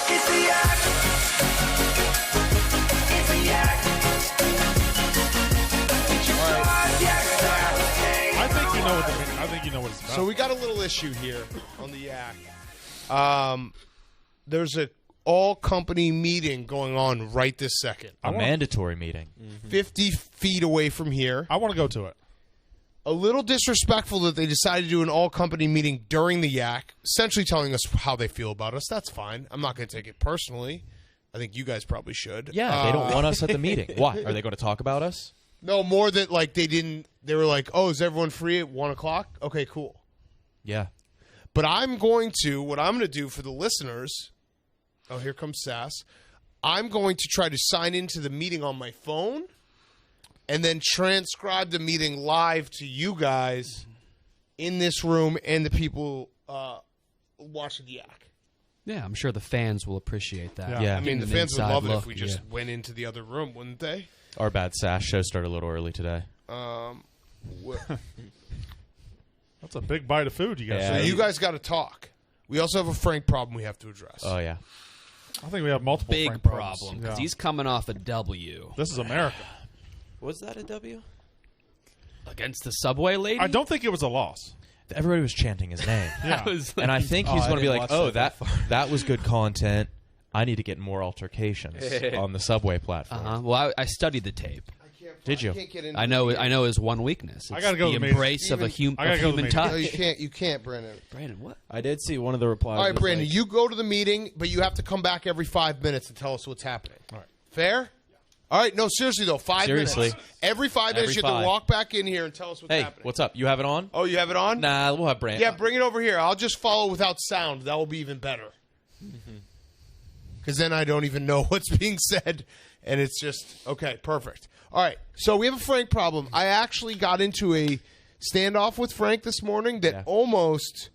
It's the Yak. It's the Yak. It's your five Yak Saturday. I think you know what it's about. So we got a little issue here on the Yak. There's a all-company meeting going on right this second. A mandatory meeting. 50 feet away from here. I want to go to it. A little disrespectful that they decided to do an all-company meeting during the Yak, essentially telling us how they feel about us. That's fine. I'm not going to take it personally. I think you guys probably should. Yeah, they don't want us at the meeting. Why? Are they going to talk about us? No, more that like they were like, oh, is everyone free at 1 o'clock? Okay, cool. Yeah. But what I'm going to do for the listeners, oh, here comes Sass. I'm going to try to sign into the meeting on my phone and then transcribe the meeting live to you guys in this room and the people watching the Yak. Yeah, I'm sure the fans will appreciate that. Yeah. I mean, the fans would inside love it if look, we just went into the other room, wouldn't they? Our bad Sash show started a little early today. That's a big bite of food you guys. Yeah. So you guys got to talk. We also have a Frank problem we have to address. Oh, yeah. I think we have multiple Big Frank problem, because Yeah. he's coming off a W. This is America. Was that a W? Against the Subway lady? I don't think it was a loss. Everybody was chanting his name. Yeah. And I think he's I going to be didn't like, watch oh, that that was good content. I need to get more altercations on the Subway platform. Well, I studied the tape. Did you? I know his one weakness. I It's gotta go the to the meeting. embrace of a I gotta go to the human meeting. touch. No, you can't, Brandon. Brandon, what? I did see one of the replies. All right, was Brandon, like, you go to the meeting, but you have to come back every 5 minutes to tell us what's happening. All right. Fair? All right, no, seriously, though, 5 Seriously. minutes. Every 5 minutes, Every you have 5. to walk back in here and tell us what's Hey, happening. what's up? You have it on? Oh, you have it on? Nah, we'll have Brandon. Yeah, bring it over here. I'll just follow without sound. That will be even better. Because then I don't even know what's being said, and it's just, okay, perfect. All right, so we have a Frank problem. I actually got into a standoff with Frank this morning that almost...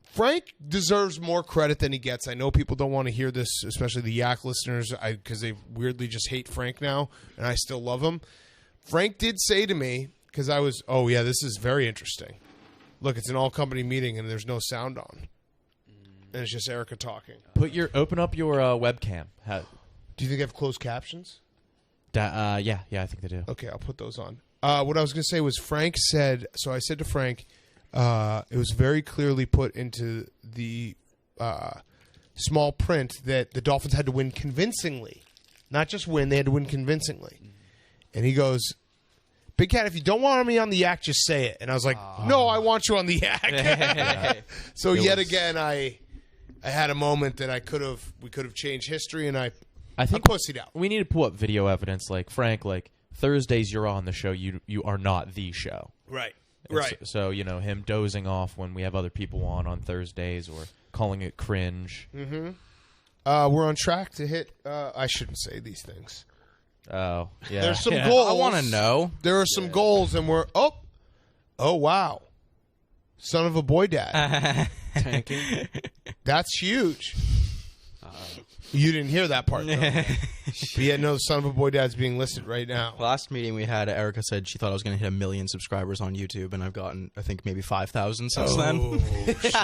Frank deserves more credit than he gets. I know people don't want to hear this, especially the Yak listeners, because they weirdly just hate Frank now, and I still love him. Frank did say to me, because I was, oh, yeah, this is very interesting. Look, it's an all-company meeting, and there's no sound on. And it's just Erica talking. Open up your webcam. Do you think I have closed captions? Yeah, I think they do. Okay, I'll put those on. What I was going to say was Frank said, so I said to Frank, it was very clearly put into the small print that the Dolphins had to win convincingly. Not just win, they had to win convincingly. And he goes, Big Cat, if you don't want me on the Yak, just say it. And I was like, no, I want you on the Yak. So yet again, I had a moment that we could have changed history, and I think pussied out. We need to pull up video evidence. Like, Frank, like, Thursdays you're on the show, you are not the show. Right. And Right. So, him dozing off when we have other people on Thursdays or calling it cringe. Mm-hmm. We're on track to hit, I shouldn't say these things. Oh, yeah. There's some goals. I want to know. There are some goals, and we're, oh, wow. Son of a boy dad. Tanking. That's huge. You didn't hear that part, though. But yeah, no, Son of a Boy Dad's being listed right now. Last meeting we had, Erica said she thought I was going to hit 1 million subscribers on YouTube, and I've gotten, I think, maybe 5,000 since then. Oh, shit.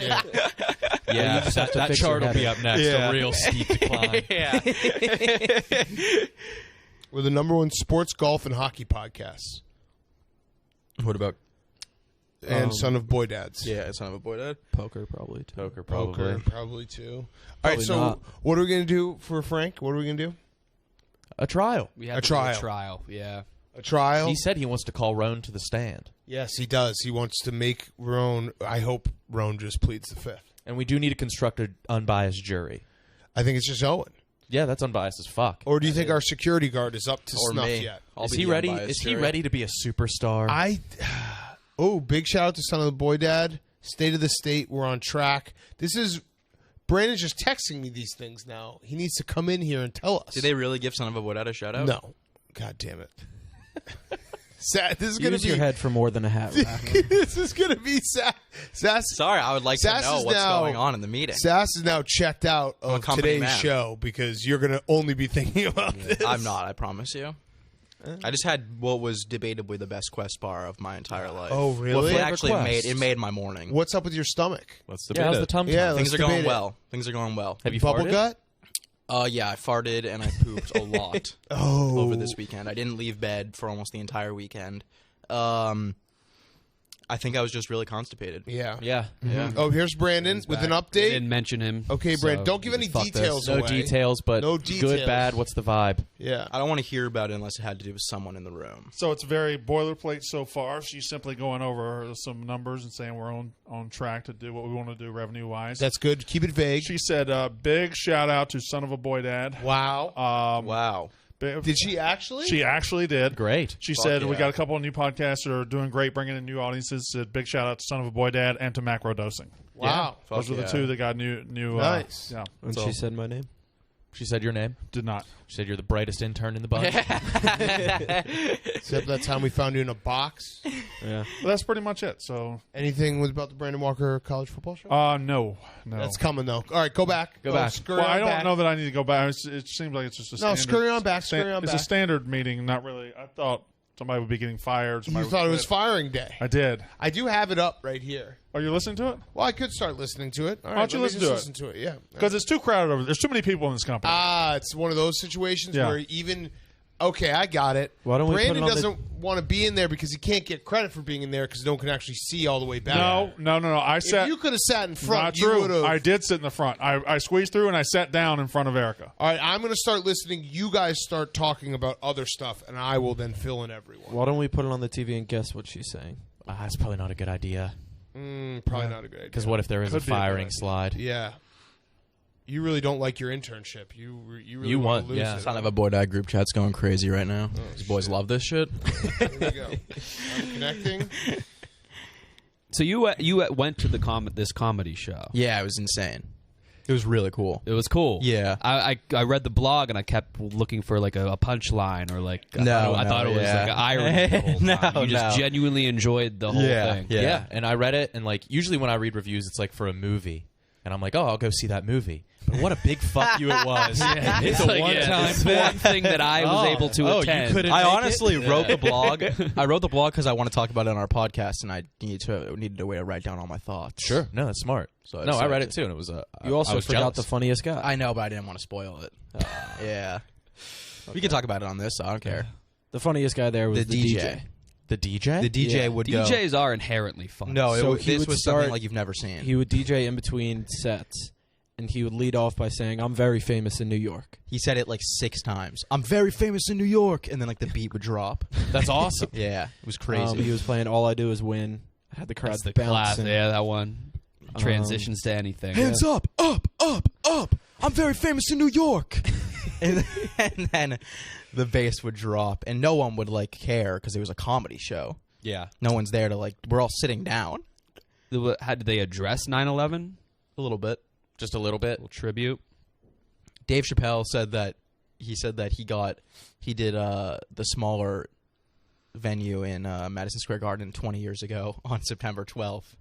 Yeah, that chart will be up next. Yeah. A real steep decline. Yeah. We're the #1 sports, golf, and hockey podcasts. What about? And Son of Boy Dads. Yeah, Son of a Boy Dad. Poker, probably. Too. Poker, probably. Poker, probably too. All right, so not. what are we going to do for Frank? What are we going to do? A trial. We had A to do trial. a trial, yeah. A trial? He said he wants to call Roan to the stand. Yes, he does. He wants to make Roan. I hope Roan just pleads the fifth. And we do need to construct an unbiased jury. I think it's just Owen. Yeah, that's unbiased as fuck. Or do you think our security guard is up to Or snuff me. yet? I'll Is be he the ready? unbiased Is he jury. ready to be a superstar? Oh, big shout out to Son of the Boy Dad. State of the state. We're on track. This is Brandon's just texting me these things now. He needs to come in here and tell us. Did they really give Son of a Boy Dad a shout out? No. God damn it. This is going to Use be your head for more than a hat rack. This is going to be Sass. Sorry, I would like to Sass know is what's now- going on in the meeting. Sass is now checked out I'm a of company today's man. show because you're going to only be thinking about this. I'm not, I promise you. I just had what was debatably the best Quest bar of my entire life. Oh, really? It actually Quest? made my morning. What's up with your stomach? Let's Yeah, debate how's it. the tum tum? Yeah, Things let's are going debate it. well. Things are going well. Have you Bubble farted? gut? Yeah, I farted and I pooped a lot over this weekend. I didn't leave bed for almost the entire weekend. I think I was just really constipated. Yeah. Yeah. Yeah. Oh, here's Brandon with an We update. didn't mention him. Okay, Brandon, so don't give any fuck this. details No away. details, but No details. good, bad. What's the vibe? Yeah. I don't want to hear about it unless it had to do with someone in the room. So it's very boilerplate so far. She's simply going over some numbers and saying we're on track to do what we want to do revenue wise. That's good. Keep it vague. She said, "Big shout out to Son of a Boy Dad." Wow. Wow. Did she actually? She actually did. Great. She Fuck said, yeah. "We got a couple of new podcasts that are doing great, bringing in new audiences." Said, "Big shout out to Son of a Boy Dad and to macro dosing." Wow. Those were the two that got new. Nice. Yeah, And so, she said my name. She said your name. did not. She said you're the brightest intern in the bunch. Except that time we found you in a box. Yeah. But that's pretty much it. So, Anything about the Brandon Walker college football show? no. That's coming though. All right, go back. Go back. Scurry Well, on I don't back. know that I need to go back. It seems like it's just a No, standard, scurry on back. Scurry on It's back. a standard meeting, not really. I thought somebody would be getting fired. You somebody would thought it was quit. firing day. I did. I do have it up right here. Are you listening to it? Well, I could start listening to it. All right, Why don't you let me listen just to it? listen to it? Yeah. Because it's too crowded over there. There's too many people in this company. It's one of those situations Yeah. where even okay, I got it. Why don't we put Brandon it on the- doesn't want to be in there because he can't get credit for being in there because no one can actually see all the way back. no. I If sat. you could have sat in front, Not you would true. have. I did sit in the front. I squeezed through and I sat down in front of Erica. All right, I'm going to start listening. You guys start talking about other stuff, and I will then fill in everyone. Why don't we put it on the TV and guess what she's saying? That's probably not a good idea. Probably not a good idea. Because what if there is Could a be a good firing idea. slide? Yeah. You really don't like your internship. You really You want want- to lose yeah. it. Son of a Boy Dad group chat's going crazy right now. These boys love this shit. Here we go. I'm connecting. So you went to the this comedy show. Yeah, it was insane. It was really cool. It was cool. Yeah. I read the blog and I kept looking for like a punchline or like I thought it was yeah. like an irony. The whole time. No, you just no. genuinely enjoyed the whole thing. Yeah. And I read it, and like usually when I read reviews, it's like for a movie, and I'm like, oh, I'll go see that movie. But what a big fuck you it was! It's a Like, one-time it's thing. one thing that I was able to attend. You couldn't I make honestly it? wrote the blog. I wrote the blog because I want to talk about it on our podcast, and I needed a way to write down all my thoughts. Sure, no, that's smart. So I No, I read decided it too, and it was You I also was forgot jealous. the funniest guy. I know, but I didn't want to spoil it. Yeah. We can talk about it on this. So I don't care. The funniest guy there was The the DJ. The DJ. The DJ Yeah. would go. DJs are inherently fun. No, So this he would was start- something like you've never seen. He would DJ in between sets, and he would lead off by saying, "I'm very famous in New York." He said it like 6 times. I'm very famous in New York, and then like the beat would drop. That's awesome. Yeah, it was crazy. He was playing "All I Do Is Win." Had the crowd That's the bouncing. class. Yeah, that one transitions to anything. Hands up, up, up, up. I'm very famous in New York. and then the bass would drop, and no one would like care because it was a comedy show. Yeah. No one's there to like. We're all sitting down How did they address 9/11? a little bit. Just a little bit. Little tribute. Dave Chappelle said that he did the smaller venue in Madison Square Garden 20 years ago on September 12th,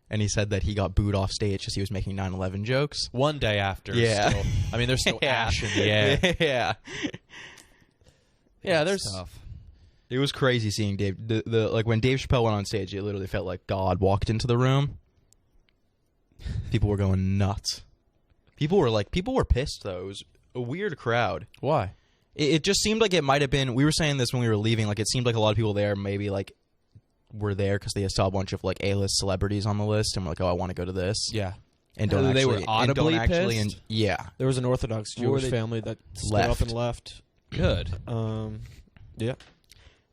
and he said that he got booed off stage because he was making 9/11 jokes. One day after. Yeah. Still, I mean, there's still Yeah. ash in the air. Yeah. Yeah. There's. Tough. It was crazy seeing Dave. The like when Dave Chappelle went on stage, it literally felt like God walked into the room. People were going nuts. People were pissed though. It was a weird crowd. Why? It just seemed like it might have been. We were saying this when we were leaving. Like it seemed like a lot of people there maybe like were there because they saw a bunch of like A-list celebrities on the list and were like, oh, I want to go to this. Yeah. And don't They actually, were audibly and don't actually, pissed? yeah. There was an Orthodox What were Jewish they- family that stood Left. up and left. Good. Yeah.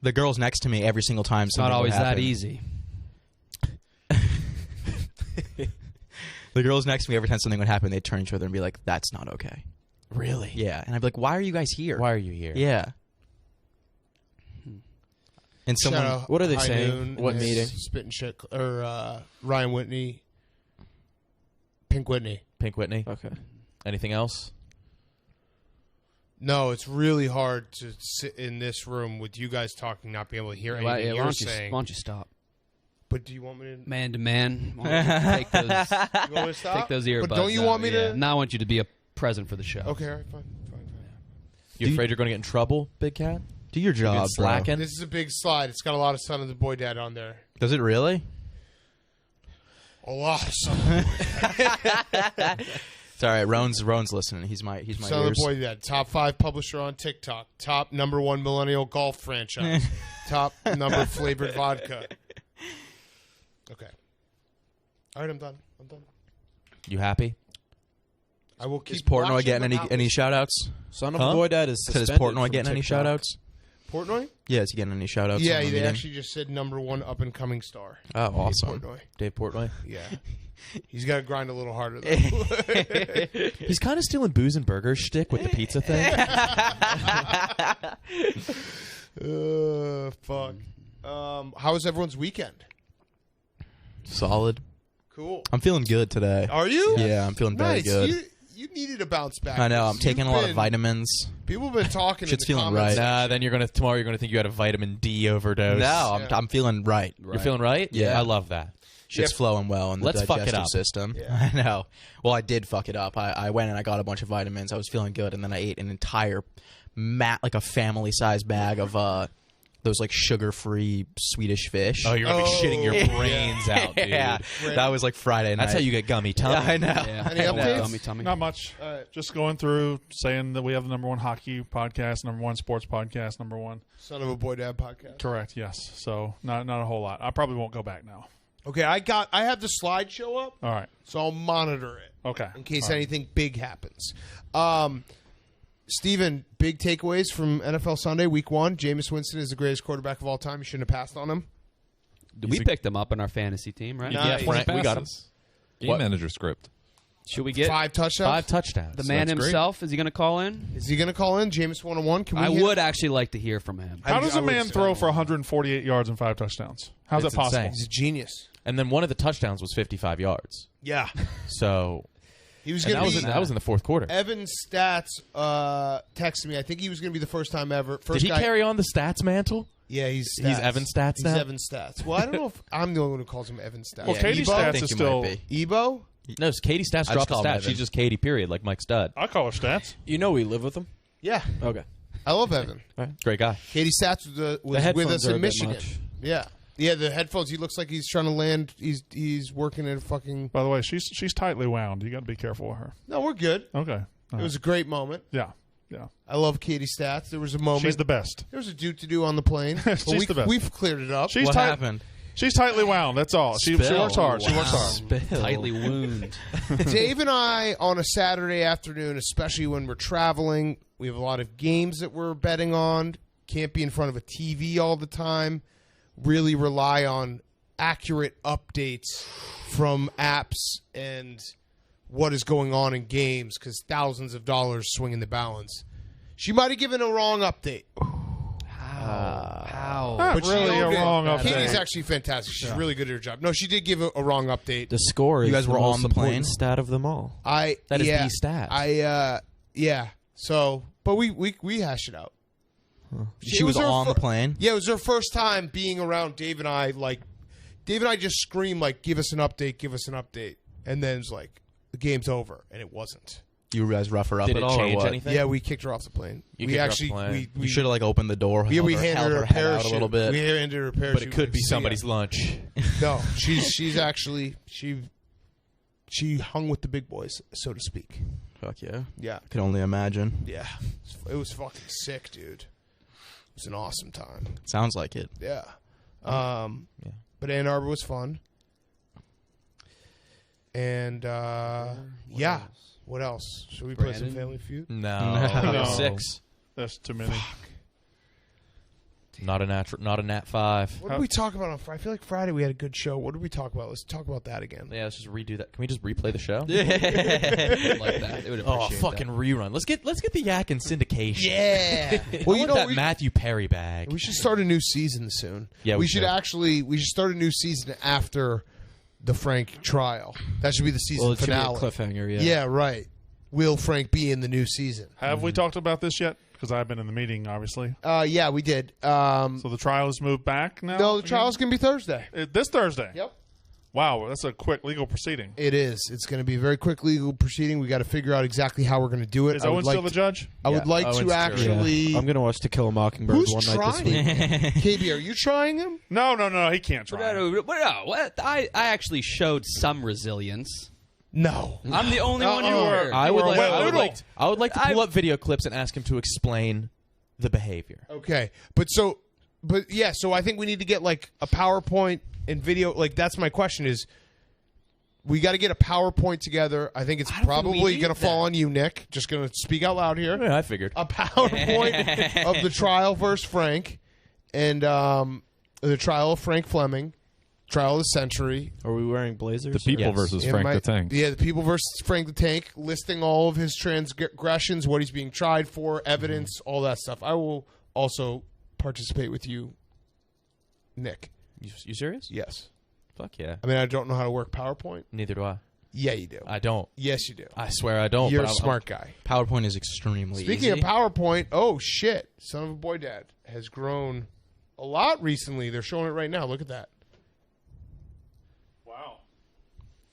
The girls next to me every single time. It's not something would always that happen. easy. The girls next to me every time something would happen, they'd turn to each other and be like, "That's not okay." Really? Yeah, and I'd be like, "Why are you guys here? Why are you here? Yeah. And someone, Shout out What are they High saying? Noon, What meeting? Spitting shit or Ryan Whitney, Pink Whitney. Pink Whitney. Okay. Anything else? No, it's really hard to sit in this room with you guys talking, not be able to hear anything Why you're why saying. don't you stop? But do you want me to? Man to man. Why don't you take those, You want me to stop? take those earbuds But don't you out? want me Yeah. to? Now I want you to be a present for the show. Okay, all right, fine. You afraid you're going to get in trouble, Big Cat? Do your job, bro. slacking. This is a big slide. It's got a lot of Son of the Boy Dad on there. Does it really? A lot of Son of the Boy Dad. It's all right. Roan's listening. He's my Son of ears. the Boy Dad. Top 5 publisher on TikTok. Top #1 millennial golf franchise. Top number flavored vodka. Okay. All right, I'm done. You happy? I will keep Is Portnoy watching getting without any this. shout outs? Son of a Boy Dad is Is suspended Portnoy from getting any TikTok. shout outs? Portnoy? Yeah, is he getting any shout outs? Yeah, they actually just said #1 up and coming star. Oh, awesome. Portnoy. Dave Portnoy. Yeah. He's got to grind a little harder, though. He's kind of stealing booze and burgers shtick with the pizza thing. Fuck. How was everyone's weekend? Solid. Cool. I'm feeling good today. Are you? Yeah, I'm feeling very Nice. good. You needed a bounce back. I know. I'm taking a lot of You've been- vitamins. People have been talking. Shit's in the feeling comments right. Nah, then tomorrow you're gonna think you had a vitamin D overdose. No, I'm feeling right. You're feeling right? Yeah. I love that. Shit's flowing well in the Let's fuck it digestive up. system. Yeah. I know. Well, I did fuck it up. I went and I got a bunch of vitamins. I was feeling good, and then I ate an entire like a family-sized bag of those like sugar-free Swedish fish. Oh, you're gonna be Oh, shitting your yeah. brains out, dude. yeah, that was like Friday night. That's how you get gummy tummy. Yeah, I know. Yeah. Any updates? Tummy, tummy. Not much. All right. Just going through saying that we have the #1 hockey podcast, #1 sports podcast, #1. Son of a Boy Dad podcast. Correct. Yes. So not a whole lot. I probably won't go back now. Okay, I have the slideshow up, All right. so I'll monitor it Okay. in case All right. anything big happens. Steven, big takeaways from NFL Sunday, Week 1. Jameis Winston is the greatest quarterback of all time. You shouldn't have passed on him. We picked him up in our fantasy team, right? Nice. Yeah, Frank, we got him. Game What? manager script. Should we get 5 touchdowns. 5 touchdowns. the man that's great. himself? Is he going to call in? Is he going to call in Jameis 101? Can we I hit would him? actually like to hear from him. How does I a would man say- throw for 148 yards and 5 touchdowns? How's It's that possible? insane. He's a genius. And then one of the touchdowns was 55 yards. Yeah. So He was and going that to was be. that was in the fourth quarter. Evan's stats texted me. I think he was going to be the first time ever. First Did he guy. carry on the stats mantle? Yeah, he's Evan Stats He's now? Evan Stats. Well, I don't know if I'm the only one who calls him Evan Stats. Well, Katie Ebo? I Stats think is you still. might be. Ebo? No, it's Katie Stats I just dropped the call him stats. Evan. She's just Katie, period, like Mike Stud. I call her Stats. You know we live with him. Yeah, Okay. I love Evan. Great guy. Katie Stats was The with headphones us are a in bit Michigan. much. Yeah, the headphones. He looks like he's trying to land. He's working at a fucking. By the way, she's tightly wound. You got to be careful with her. No, we're good. Okay. It was a great moment. Yeah. Yeah. I love Katie Stats. There was a moment. She's the best. There was a do to do on the plane. But She's the best. We've cleared it up. She's What tight. happened? She's tightly wound. That's all. She works hard. She works hard. Tightly wound. Dave and I, on a Saturday afternoon, especially when we're traveling, we have a lot of games that we're betting on. Can't be in front of a TV all the time. Really rely on accurate updates from apps and what is going on in games because thousands of dollars swing in the balance. She might have given a wrong update. How? Not But she really a owned it. wrong Katie's update. actually fantastic. She's really good at her job. No, she did give a wrong update. The score is You guys were the on most the plane? important stat of them all. That is yeah, the stat. Yeah. So, but we hash it out. She It was her on the plane. Yeah, it was her first time being around Dave and I. Like, Dave and I just screamed like, "Give us an update! Give us an update!" And then it's like, the game's over, and it wasn't. You guys rough her up Did at it all or change what? anything? Yeah, we kicked her off the plane. You we kicked her off actually the plane. we You should have like opened the door. yeah, we held handed her a head out parachute a little bit. We handed her a parachute. But it could be See ya. somebody's lunch. No, she's actually she hung with the big boys, so to speak. Fuck yeah. Yeah, I can only imagine. yeah. It was fucking sick, dude. It was an awesome time. Sounds like it. Yeah. But Ann Arbor was fun. And yeah. What else? Should we play some Brandon? Family Feud? No. No. 6. That's too many. Not a nat 5. What did we talk about on Friday? I feel like Friday we had a good show. What did we talk about? Let's talk about that again. Yeah, let's just redo that. Can we just replay the show? Like that. They would Oh, appreciate fucking rerun. Let's get the yak in syndication. Yeah. I Well, you want know, that Matthew Perry bag. we should start a new season soon. Yeah, we should start a new season after the Frank trial. That should be the season Well, it should be a finale. cliffhanger, yeah. Yeah, right. Will Frank be in the new season? Have we talked about this yet? Because I've been in the meeting, obviously. Yeah, we did. So the trial has moved back now? No, the trial's going to be Thursday. This Thursday? Yep. Wow, that's a quick legal proceeding. It is. It's going to be a very quick legal proceeding. We got to figure out exactly how we're going to do it. Is Owen still the judge? I would like Owen's to still- actually. I'm gonna watch To Kill a Mockingbird Who's one night this trying? week. KB, are you trying him? No, he can't try. I actually showed some resilience. No. I'm the only one who were. I would like to pull I- up video clips and ask him to explain the behavior. Okay, but yeah. So I think we need to get like a PowerPoint and video. Like that's my question is. We got to get a PowerPoint together. I think it's probably going to fall on you, Nick. Just going to speak out loud here. Yeah, I figured. A PowerPoint of the trial versus Frank, and the trial of Frank Fleming, trial of the century. Are we wearing blazers? The people versus And Frank my- the Tank. Yeah, the people versus Frank the Tank, listing all of his transgressions, what he's being tried for, evidence, all that stuff. I will also participate with you, Nick. You serious? Yes. Fuck yeah. I mean, I don't know how to work PowerPoint. Neither do I. Yeah, you do. I don't. Yes, you do. I swear I don't. You're but a smart guy. PowerPoint is extremely Speaking easy. of PowerPoint, oh shit, Son of a Boy Dad has grown a lot recently. They're showing it right now. Look at that. Wow.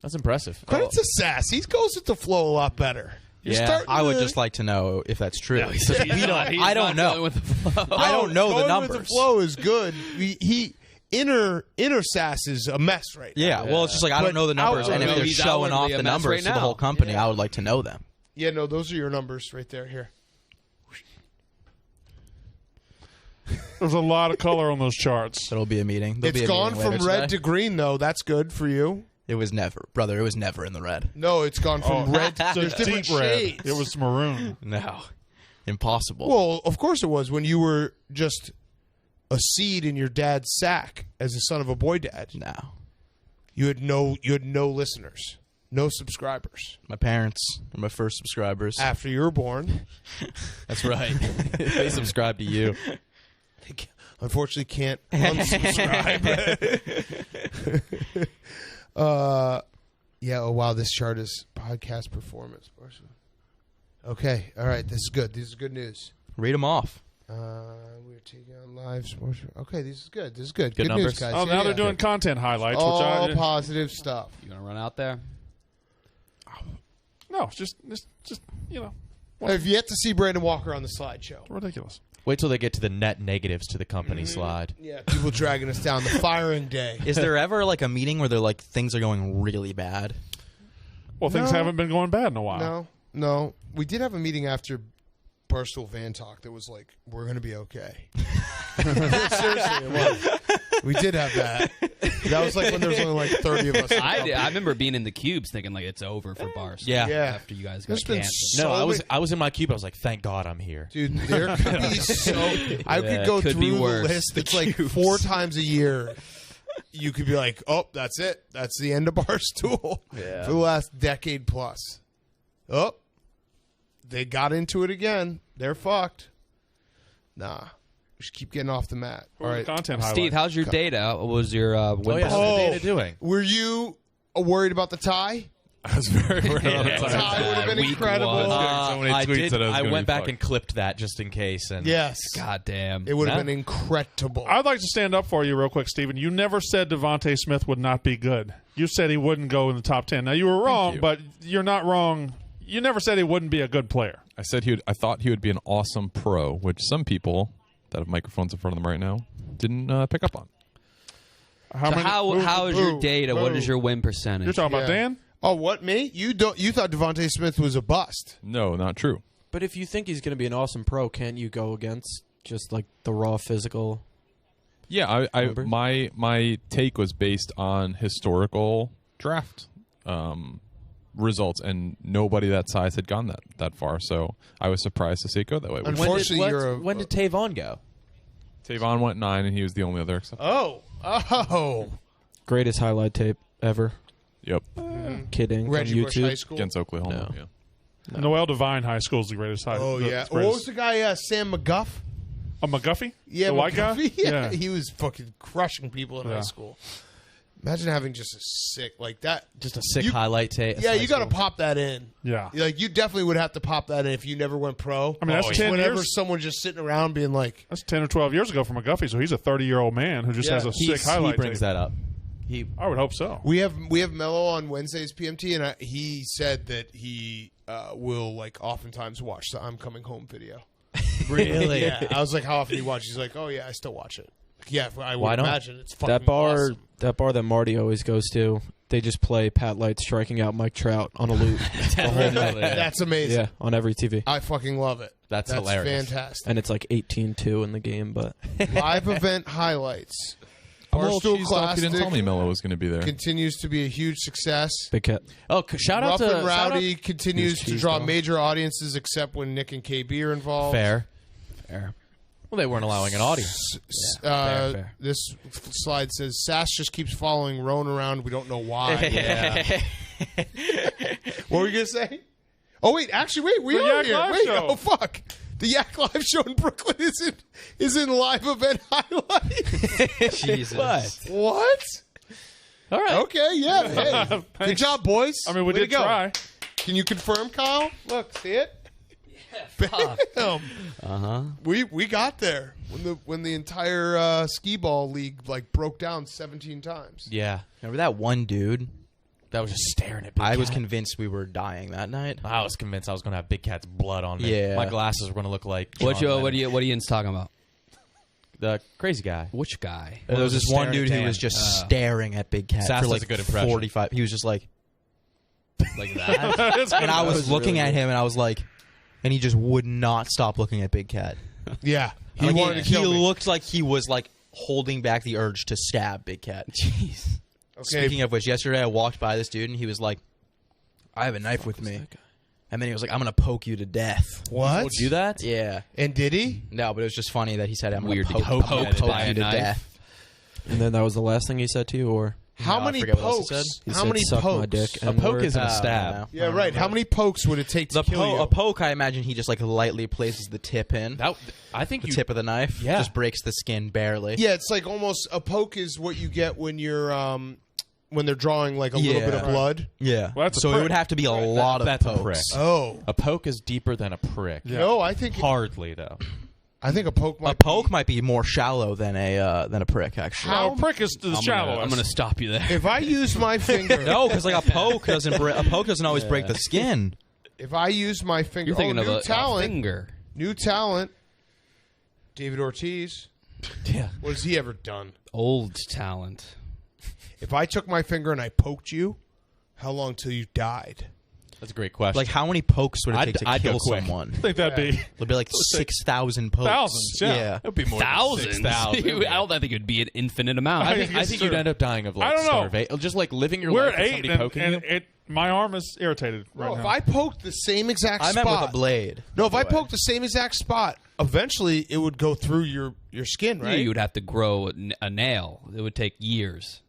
That's impressive. Credit to Sass. He goes with the flow a lot better. You're Yeah, starting I would to- just like to know if that's true. He's I don't know. With the flow. I don't know the Going numbers. with the flow is good. He inner Sass is a mess right now. Yeah, well, it's just like I But don't know the numbers, and if outwardly- they're he's showing off outwardly a the mess numbers right to the now. whole company, I would like to know them. Yeah, no, those are your numbers right there. Here. There's a lot of color on those charts. It'll be a meeting. There'll be It's a gone meeting from later red today. to green, though. That's good for you. It was never, brother. It was never in the red. No, it's gone from red to It's there's a different deep red. shades. It was maroon. No, impossible. Well, of course it was when you were just a seed in your dad's sack as a son of a boy dad. no, You had no listeners, no subscribers my parents were my first subscribers. after you were born. That's right. They subscribe to you. Unfortunately, can't unsubscribe. Yeah. Oh wow, this chart is podcast performance. Okay. All right. This is good. This is good news. Read them off. We're taking on live sports. Okay, this is good. This is good. Good Good news, numbers. guys. Oh, Yeah, now they're yeah. doing content highlights, all which I positive stuff. You gonna run out there? no, it's just you know, I've yet to see Brandon Walker on the slideshow. ridiculous. Wait till they get to the net negatives to the company slide. Yeah, people dragging us down the firing day. Is there ever like a meeting where they're like things are going really bad? Well, things No. haven't been going bad in a while. No. We did have a meeting after Barstool Van Talk that was like, we're going to be okay. Seriously, it was. We did have that. That was like when there was only like 30 of us. in the I company. remember being in the cubes thinking like it's over for Barstool. Yeah. Yeah. After you guys got There's been canceled. so No, many- I was in my cube. I was like, thank God I'm here. Dude, there could be so. I could Yeah, go could through be the worse. list. It's like 4 times a year. You could be like, oh, that's it. That's the end of Barstool for the last decade plus. Oh, they got into it again. They're fucked. Nah, just keep getting off the mat. All All right, right. content Steve, highlights. how's your data? What was your win? Oh, yeah. How's the data doing? Were you worried about the tie? I was very worried about The the tie time. would have been Week incredible. one. so many tweets that I was I gonna went be back fucked. and clipped that just in case. And Yes. God damn. It would have No. been incredible. I'd like to stand up for you real quick, Steven. You never said Devontae Smith would not be good. You said he wouldn't go in the top 10. Now, you were wrong, you. but you're not wrong. You never said he wouldn't be a good player. I said I thought he would be an awesome pro, which some people that have microphones in front of them right now didn't pick up on. How So how is your boo, data? What boo. is your win percentage? You're talking about Yeah. Dan? Oh, what, me? You thought Devontae Smith was a bust. No, not true. But if you think he's going to be an awesome pro, can't you go against just like the raw physical? Yeah, Numbers? my take was based on historical draft results, and nobody that size had gone that far. So I was surprised to see it go that way. Which Unfortunately, when did Tavon go? Tavon went 9, and he was the only other exception. Oh. Greatest highlight tape ever. Yep, Kidding. Reggie on Bush YouTube. High School. against Oklahoma. No. Yeah. Noel Devine High School is the greatest high Oh, yeah. the What was greatest- the guy, Sam McGuff? A McGuffey? Yeah, the white guy? McGuffey? Yeah. Yeah. He was fucking crushing people in Yeah. high school. Imagine having just a sick, like that. Just a sick You- highlight tape. Yeah, you got to pop that in. Yeah. Like, you definitely would have to pop that in if you never went pro. I mean, that's 10 Whenever years. someone just sitting around being like, That's 10 or 12 years ago for McGuffey, so he's a 30-year-old man who just Yeah. has a He sick highlight brings tape. that up. I would hope so. We have Mello on Wednesdays PMT, and he said that he will like oftentimes watch the "I'm Coming Home" video. Really? Yeah. I was like, "How often do you watch?" He's like, "Oh yeah, I still watch it." Yeah, I would Why not? imagine it's fucking That bar, awesome. that Marty always goes to. They just play Pat Light striking out Mike Trout on a loop. The whole night. That's amazing. Yeah, on every TV. I fucking love it. That's hilarious. Fantastic. And it's like 18-2 in the game, but Live event highlights. I'm a little Barstool cheesed off you Classic didn't tell me Mello was going to be there. continues to be a huge success. Big Cat. Oh, shout out Rough to and Rowdy continues Huge to draw cheese major audiences, except when Nick and KB are involved. Fair. Fair. Well, they weren't allowing an audience. fair. This slide says Sass just keeps following Roan around. We don't know why. Yeah. What were you gonna say? Oh wait, actually, we The are Yak here. Live Wait, show. oh fuck. The Yak Live show in Brooklyn is in live event highlights. Jesus. What? All right. Okay, yeah. Hey. Good job, boys. I mean, we Way did to go. try. Can you confirm, Kyle? Look, see it? Bam. We got there when the entire skee ball league like broke down 17 times. Yeah. Remember that one dude? That was just staring at Big I was Cat. convinced we were dying that night. I was convinced I was going to have Big Cat's blood on me. Yeah. My glasses were going to look like What John are Lennon. Ian's talking about? The crazy guy. Which guy? There was this just one staring dude at who Dan. was just staring at Big Cat Sass for does like a good impression. 45. He was just like, Like that? and I was looking at him, and I was like, and he just would not stop looking at Big Cat. Yeah. He Like, wanted to he kill me. looked like he was like holding back the urge to stab Big Cat. Jeez. Okay. Speaking of which, yesterday I walked by this dude, and he was like, I have a knife with me. And then he was like, I'm going to poke you to death. What? Would do that? Yeah. And did he? No, but it was just funny that he said, I'm Weird going to to poke poke by you a to knife. death. And then that was the last thing he said to you, or How No, I many forget what else pokes? he he How said, many suck pokes? my dick? A poke N-word? isn't a I stab. don't know. Yeah, right. How many pokes would it take to kill you? A poke, I imagine he just like lightly places the tip in. I think The you tip of the knife. Yeah. Just breaks the skin barely. Yeah, it's like almost a poke is what you get when you're when they're drawing like a little bit of Yeah. blood. Yeah. Well, that's a so it prick. would have to be a lot of that's pokes. a prick. Oh. A poke is deeper than a prick. No, I think Hardly though. a poke might A poke might be more shallow than a prick, actually. How- No, prick is the shallowest. I'm gonna stop you there. If I use my finger, No, because like a poke doesn't always break the skin. if I use my finger, You're thinking of new a talent, finger. new talent. David Ortiz. Yeah. What has he ever done? Old talent. If I took my finger and I poked you, how long till you died? That's a great question. Like, how many pokes would it take to I'd kill go quick. someone? I think that'd be It'd be like 6,000 pokes. thousands. Yeah. It'd be more Thousands. than 6,000. I don't think it would be an infinite amount. I think it's you'd true. end up dying of like I don't know. starvation. Just like living your We're life at with 8, somebody and, poking and you. my arm is irritated right No, if now. I poked the same exact I spot, meant with a blade. No, if by I the way. poked the same exact spot, eventually it would go through your skin, right? You would have to grow a nail. It would take years.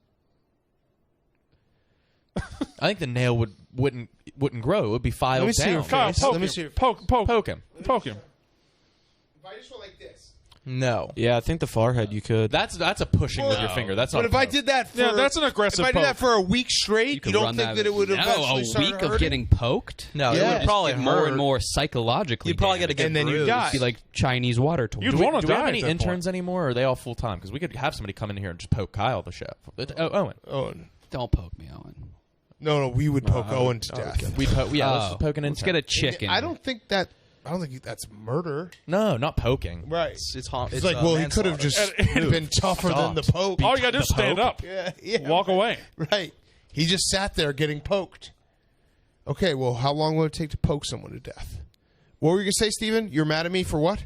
I think the nail wouldn't grow. It would be filed Let me see down. your Kyle, face. poke Let me him. see your- Poke him. Poke him. If I just went like this. No. Yeah, I think the forehead you could. That's a pushing with your finger. That's not. But if I did that for Yeah, that's an aggressive If I did that poke. for a week straight, you could don't run think that it would eventually a start week of hurting? getting poked. No, Yeah. it would probably Get more hurt. and more psychologically. You'd probably get a damaged. good And then you bruise. die. Be like Chinese water torture. You'd do we, want to do we die have any at that interns point. anymore? Or are they all full time? Because we could have somebody come in here and just poke Kyle the show. Owen. Oh, Don't poke me, Owen. no, we would poke Owen to death. We let's Oh, just poke an let's intern. get a chicken. I don't think that's murder. No, not poking. Right. It's Like, well, he could have just been tougher than the poke. All you got to do is stand up. Yeah, Walk away. Right. He just sat there getting poked. Okay, well, how long would it take to poke someone to death? What were you going to say, Steven? You're mad at me for what?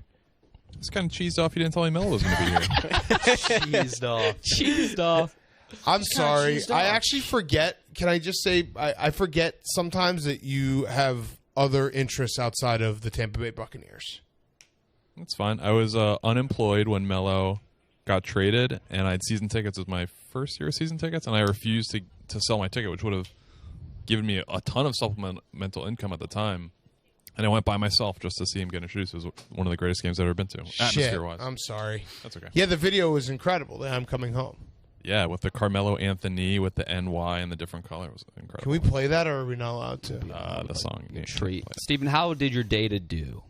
It's kind of cheesed off. You didn't tell me Mello was going to be here. cheesed off. cheesed off. I'm sorry. cheesed I off. actually forget. Can I just say, I forget sometimes that you have other interests outside of the Tampa Bay Buccaneers. That's fine. I was unemployed when Mello got traded, and I had season tickets. It was my first year of season tickets, and I refused to sell my ticket, which would have given me a ton of supplemental income at the time. And I went by myself just to see him get introduced. It was one of the greatest games I've ever been to, Shit. atmosphere-wise. I'm sorry. That's okay. Yeah, the video was incredible. The I'm coming home. Yeah, with the Carmelo Anthony, with the NY and the different color, it was incredible. Can we play that, or are we not allowed to? The song? Yeah, Treat. Stephen, how did your data do?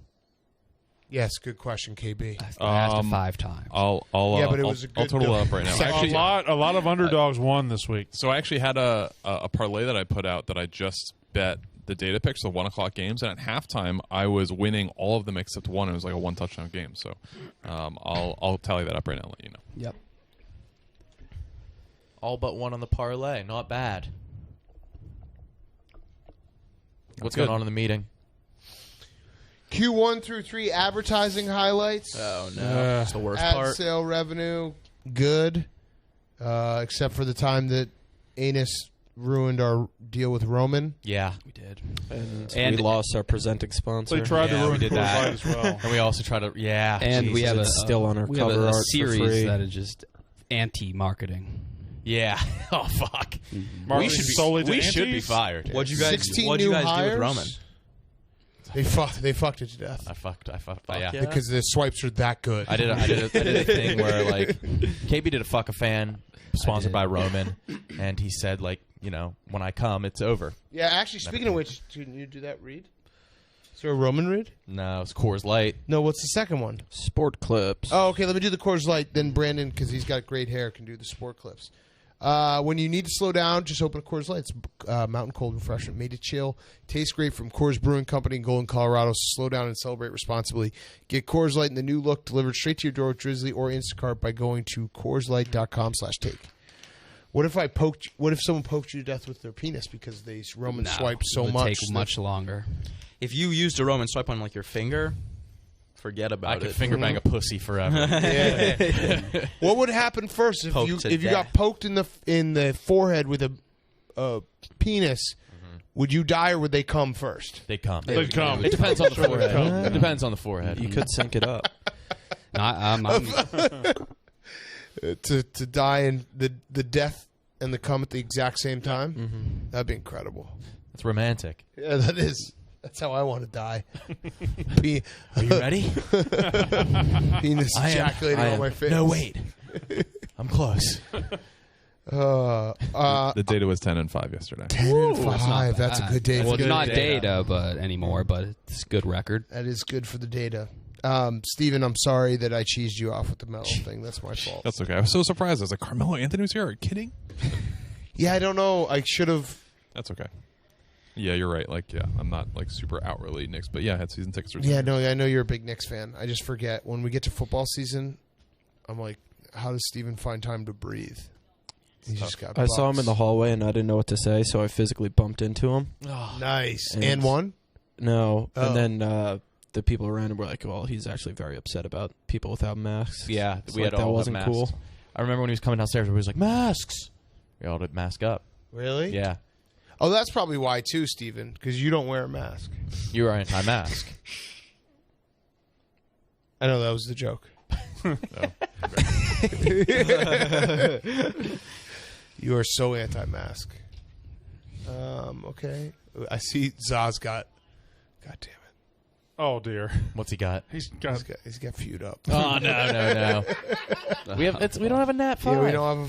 Yes, good question, KB. I asked it 5 times. I'll Yeah, but it was a I'll good total it up right now. Actually, a lot of underdogs won this week. so I actually had a parlay that I put out that I just bet the data picks, the 1 o'clock games, and at halftime I was winning all of them except one. It was like a 1 touchdown game. So I'll tally that up right now and let you know. Yep. All but one on the parlay. Not bad. What's good. going on in the meeting? Q1 through 3 advertising highlights. Oh no, that's the worst Ad part. sale revenue, good. Except for the time that Anus ruined our deal with Roman. Yeah. We did. And we lost our presenting sponsor. They tried to Yeah, ruin we did Coors that. Light as well. And we also try to, yeah. And we Jesus. have It's still on our we have cover a art for series free. that is just anti-marketing. Yeah. Oh, fuck. Marketing solely to We should be antis? fired. What'd you guys 16 What'd you new guys do hires. with Roman? They fucked it to death I fucked. Yeah. yeah. because the swipes are that good. I did a thing where, like, KB did a fuck a fan sponsored by Roman, and he said, like, you know, when I come, it's over. Yeah, actually, speaking of which, can you do that read? Is there a Roman read? No, it's Coors Light. No, what's the second one? Sport clips. Oh, okay, let me do the Coors Light. Then Brandon, because he's got great hair, can do the sport clips. When you need to slow down, just open a Coors Light. It's mountain cold refreshment made to chill. Tastes great from Coors Brewing Company in Golden, Colorado. So slow down and celebrate responsibly. Get Coors Light in the new look delivered straight to your door with Drizzly or Instacart by going to CoorsLight.com/take. What if someone poked you to death with their penis because they Roman swiped so it would much? take much longer. If you used a Roman swipe on like your finger, forget about I it. could finger bang a pussy forever. Yeah. What would happen first if Poked you to got death. poked in the forehead with a penis? Would you die or would they come first? They come. They come. It depends on the Sure, they forehead. come. It depends on the forehead. You could sync it up. No, I'm To die in the death and the come at the exact same time? That'd be incredible. It's romantic. Yeah, that is. That's how I want to die. Are you ready? Penis ejaculating on my face. No, wait. I'm close. The data was 10 and 5 yesterday. 10 and That's not 5. That's a bad. good day. Well, for it's the not data. data, but anymore, but it's a good record. That is good for the data. Steven, I'm sorry that I cheesed you off with the metal thing. That's my fault. That's okay. I was so surprised. I was like, Carmelo Anthony was here? Are you kidding? Yeah, I don't know. I should have. That's okay. Yeah, you're right. Like, yeah, I'm not like super outwardly Knicks, but yeah, I had season tickets. Yeah, no, I know you're a big Knicks fan. I just forget when we get to football season. I'm like, how does Steven find time to breathe? He just got. I saw him in the hallway and I didn't know what to say, so I physically bumped into him. Nice And- and one. No, Oh. and then the people around him were like, "Well, he's actually very upset about people without masks." Yeah, It's we like had that all wasn't masks. cool. I remember when he was coming downstairs, everybody was like, masks. We all did mask up. Really? Yeah. Oh, that's probably why too, Steven, because you don't wear a mask. You were anti-mask. I know that was the joke. You are so anti-mask. Okay. I see Zaz got. God damn it. Oh dear, What's he got? he's got. He's got feud up. Oh, no. we don't have a Nat 5. Yeah,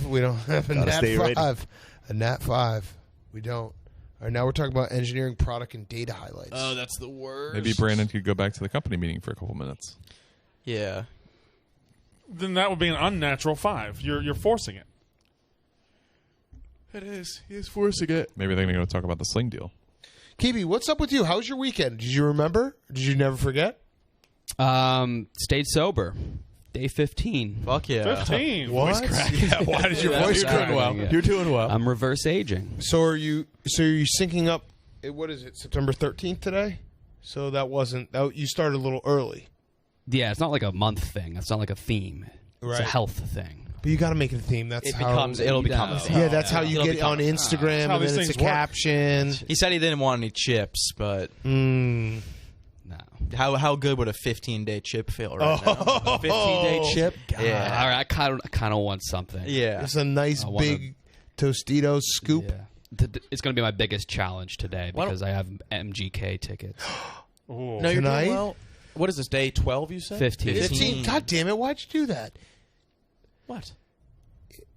we don't have a Nat stay 5. ready. A Nat 5. We don't. All right, now we're talking about engineering, product, and data highlights. Oh, that's the worst. Maybe Brandon could go back to the company meeting for a couple minutes. Yeah. Then that would be an unnatural 5. You're forcing it. It is. He is forcing it. Maybe they're going to go talk about the Sling deal. Kibi, what's up with you? How was your weekend? Did you remember? Did you never forget? Stayed sober. Day 15. Fuck yeah. 15. What? Yeah, why did your voice crack? Yeah. You're doing well. I'm reverse aging. So are you syncing up? What is it? September 13th today. So that wasn't. You started a little early. Yeah, it's not like a month thing. It's not like a theme. It's Right. a health thing. But you got to make it a theme. That's It how. becomes. It'll become a thing. Yeah, that's how you It'll get it on become Instagram, how and these then it's a things work. caption. He said he didn't want any chips, but Mm. No. how good would a 15-day chip feel right now? 15-day chip? Yeah. All right, I kind of want something. Yeah. It's a nice I wanna- big Tostitos scoop. Yeah. It's going to be my biggest challenge today Why don't- because I have MGK tickets. Ooh. No, you're Tonight? doing well. What is this, day 12, you said? 15. 15. God damn it! Why'd you do that? What?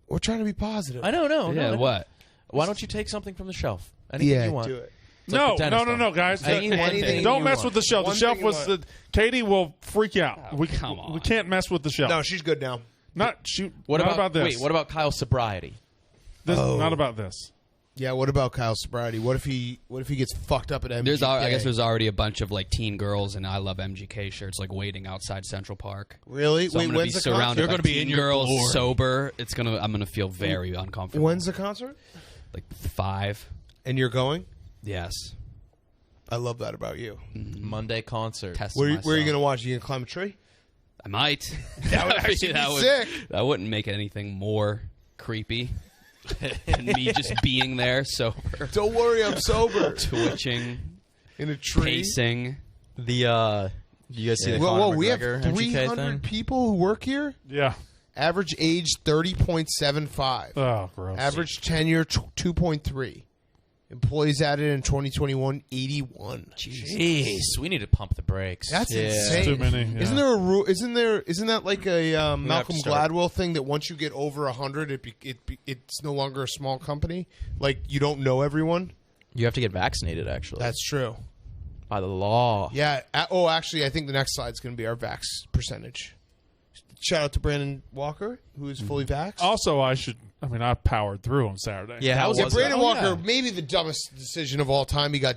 We're trying to be positive. I don't know. Yeah, no, what? Why don't you take something from the shelf? Anything Yeah, you want. do it. No, the dentist, no, guys. Anything Don't you mess want. with the shelf. The One shelf thing was. about- Katie will freak out. come on. We can't mess with the shelf. No, she's good now. Not about this. Wait, what about Kyle's sobriety? Not about this. Yeah, what about Kyle's sobriety? What if he gets fucked up at MGK? I guess there's already a bunch of like teen girls and I love MGK shirts like waiting outside Central Park. Really? So I'm gonna be when's the surrounded concert? by You're gonna be teen in your girls, glory. sober. I'm gonna feel very uncomfortable. When's the concert? Like 5? And you're going? Yes. I love that about you. Monday concert. Testing Where are you myself. going to watch? You going to climb a tree? I might. That would actually be sick. That wouldn't make it anything more creepy than me just being there sober, Don't worry, I'm sober. twitching, In a tree. pacing. Do you guys see the Whoa, Conor we have McGregor MGK 300 thing? people who work here. Yeah. Average age 30.75. Oh, gross. Average tenure 2.3. Employees added in 2021 81. Jeez, we need to pump the brakes. That's Yeah. insane. Too many. Yeah. Isn't there a rule? Isn't that like a Malcolm to start. Gladwell thing that once you get over 100, it's no longer a small company? Like you don't know everyone. You have to get vaccinated, actually. That's true. by the law. Yeah. Actually, I think the next slide is going to be our vax percentage. Shout out to Brandon Walker, who is fully vaxxed. Also, I powered through on Saturday. Yeah, how was it? Brandon Walker, yeah. maybe the dumbest decision of all time. He got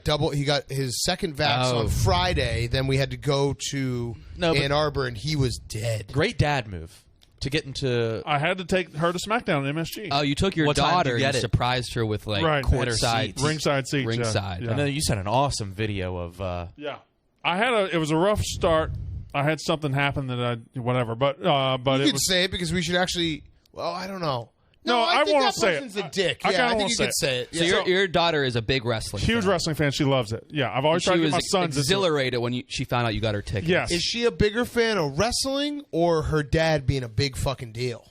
his second vax Oh. on Friday. Then we had to go to Ann Arbor, and he was dead. Great dad move to get into. I had to take her to SmackDown in MSG. Oh, you took your What time did daughter you and get it? surprised her with like Right. courtside Seats. Ringside seats. yeah. Ringside. Yeah. And then you sent an awesome video of. Yeah, it was a rough start. I had something happen but You it can was say it because we should actually. Well, I don't know. No, I think wanna that say it. person's a dick. I Yeah, kinda I wanna think you say could it. say it. So Yeah. your daughter is a big wrestling huge fan. wrestling fan. She loves it. Yeah, I've always tried She to get was my sons into it. exhilarated when she found out you got her ticket. Yes, Is she a bigger fan of wrestling or her dad being a big fucking deal?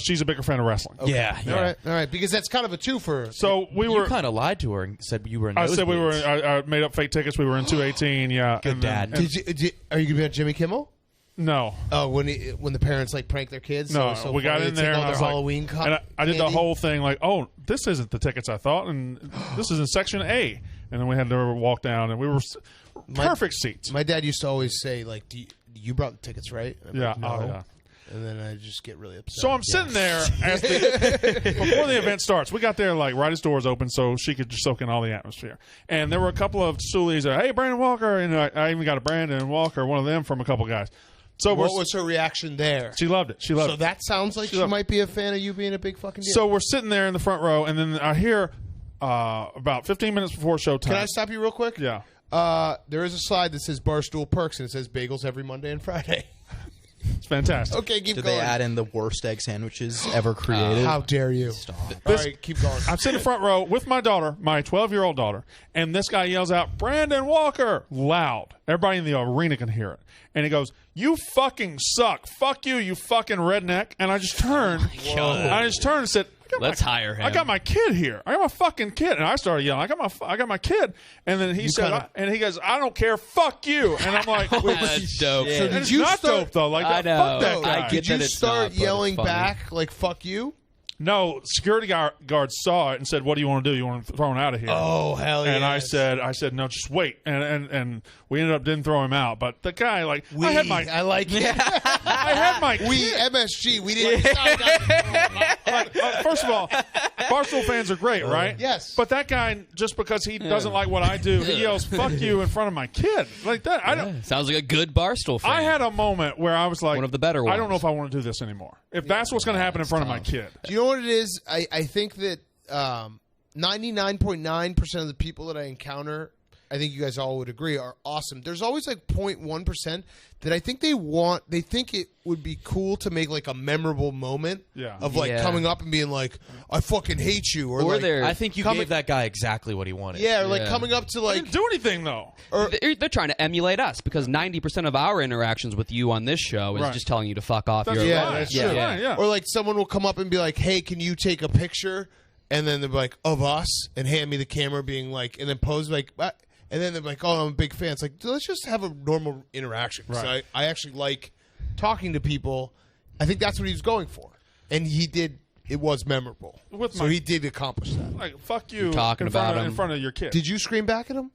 she's a bigger fan of wrestling. Yeah, All right, because that's kind of a twofer. So we You were. kind of lied to her and said you were in I said we were. nosebleeds. I made up fake tickets. We were in 218. Yeah, Good and then- dad. Are you gonna be on Jimmy Kimmel? No, Oh, when the parents like prank their kids. no. so We got funny, in they take there all and I their was like- Halloween and I did the candy. whole thing like, oh, this isn't the tickets I thought, and this is in section A. And then we had to walk down, and we were perfect seats. My dad used to always say, like, you brought the tickets, right? I'm Yeah, like, no. oh, yeah. And then I just get really upset. So I'm sitting there as before the event starts. We got there like right as doors open, so she could just soak in all the atmosphere. And there were a couple of Suleys that, hey, Brandon Walker, and I even got a Brandon Walker, one of them from a couple guys. So What was her reaction there? she loved it. She loved So it. that sounds like she loved it. might be a fan of you being a big fucking deal. So we're sitting there in the front row, and then I hear about 15 minutes before showtime. can I stop you real quick? Yeah. There is a slide that says Barstool Perks, and it says bagels every Monday and Friday. It's fantastic. Okay, keep Did going. they add in the worst egg sandwiches ever created? How dare you? All right, keep going. I'm sitting in the front row with my daughter, my 12-year-old daughter, and this guy yells out, Brandon Walker, loud. Everybody in the arena can hear it. And he goes, you fucking suck. Fuck you, you fucking redneck. And I just turned. I just turned and said, Let's hire him. I got my kid here. I got my fucking kid. And I started yelling, I got my kid. And then he said, kinda- and he goes, I don't care. Fuck you. And I'm like, wait, That's dope. So and did it's you not start? dope though. Like I know. fuck that guy. I get Did you that it's start not, but yelling it's funny. back like "fuck you"? No, security guard saw it and said, "What do you want to do? You want to throw him out of here?" Oh hell yeah! And I said, no, just wait. And we ended up didn't throw him out. But the guy, like, I had my like it. I had my We kid. MSG. We didn't. decide that. First of all, Barstool fans are great, right? Yes. But that guy, just because he doesn't like what I do, he yells "fuck you" in front of my kid like that. I don't. Sounds like a good Barstool fan. I had a moment where I was like, One of the better I don't ones. know if I want to do this anymore. If that's what's going to happen in front of my kid. Do you know what it is? I think that 99.9% of the people that I encounter, I think you guys all would agree, are awesome. There's always like 0.1% that I think they think it would be cool to make like a memorable moment Yeah. of like Yeah. coming up and being like, I fucking hate you. Or like, they're I think you Coming- gave that guy exactly what he wanted. yeah, or like Yeah. coming up to I like, didn't do anything though. They're trying to emulate us because 90% of our interactions with you on this show is Right. just telling you to fuck off. That's You're Yeah, fine. that's That's true. fine, yeah. or like someone will come up and be like, hey, can you take a picture? And then they're like, of us, and hand me the camera being like, and then pose like, and then they're like, oh, I'm a big fan. It's like, let's just have a normal interaction. So Right. I actually like talking to people. I think that's what he was going for. And he did it was memorable. So he did accomplish that. Like, fuck you. talking about him. in front of your kid. Did you scream back at him?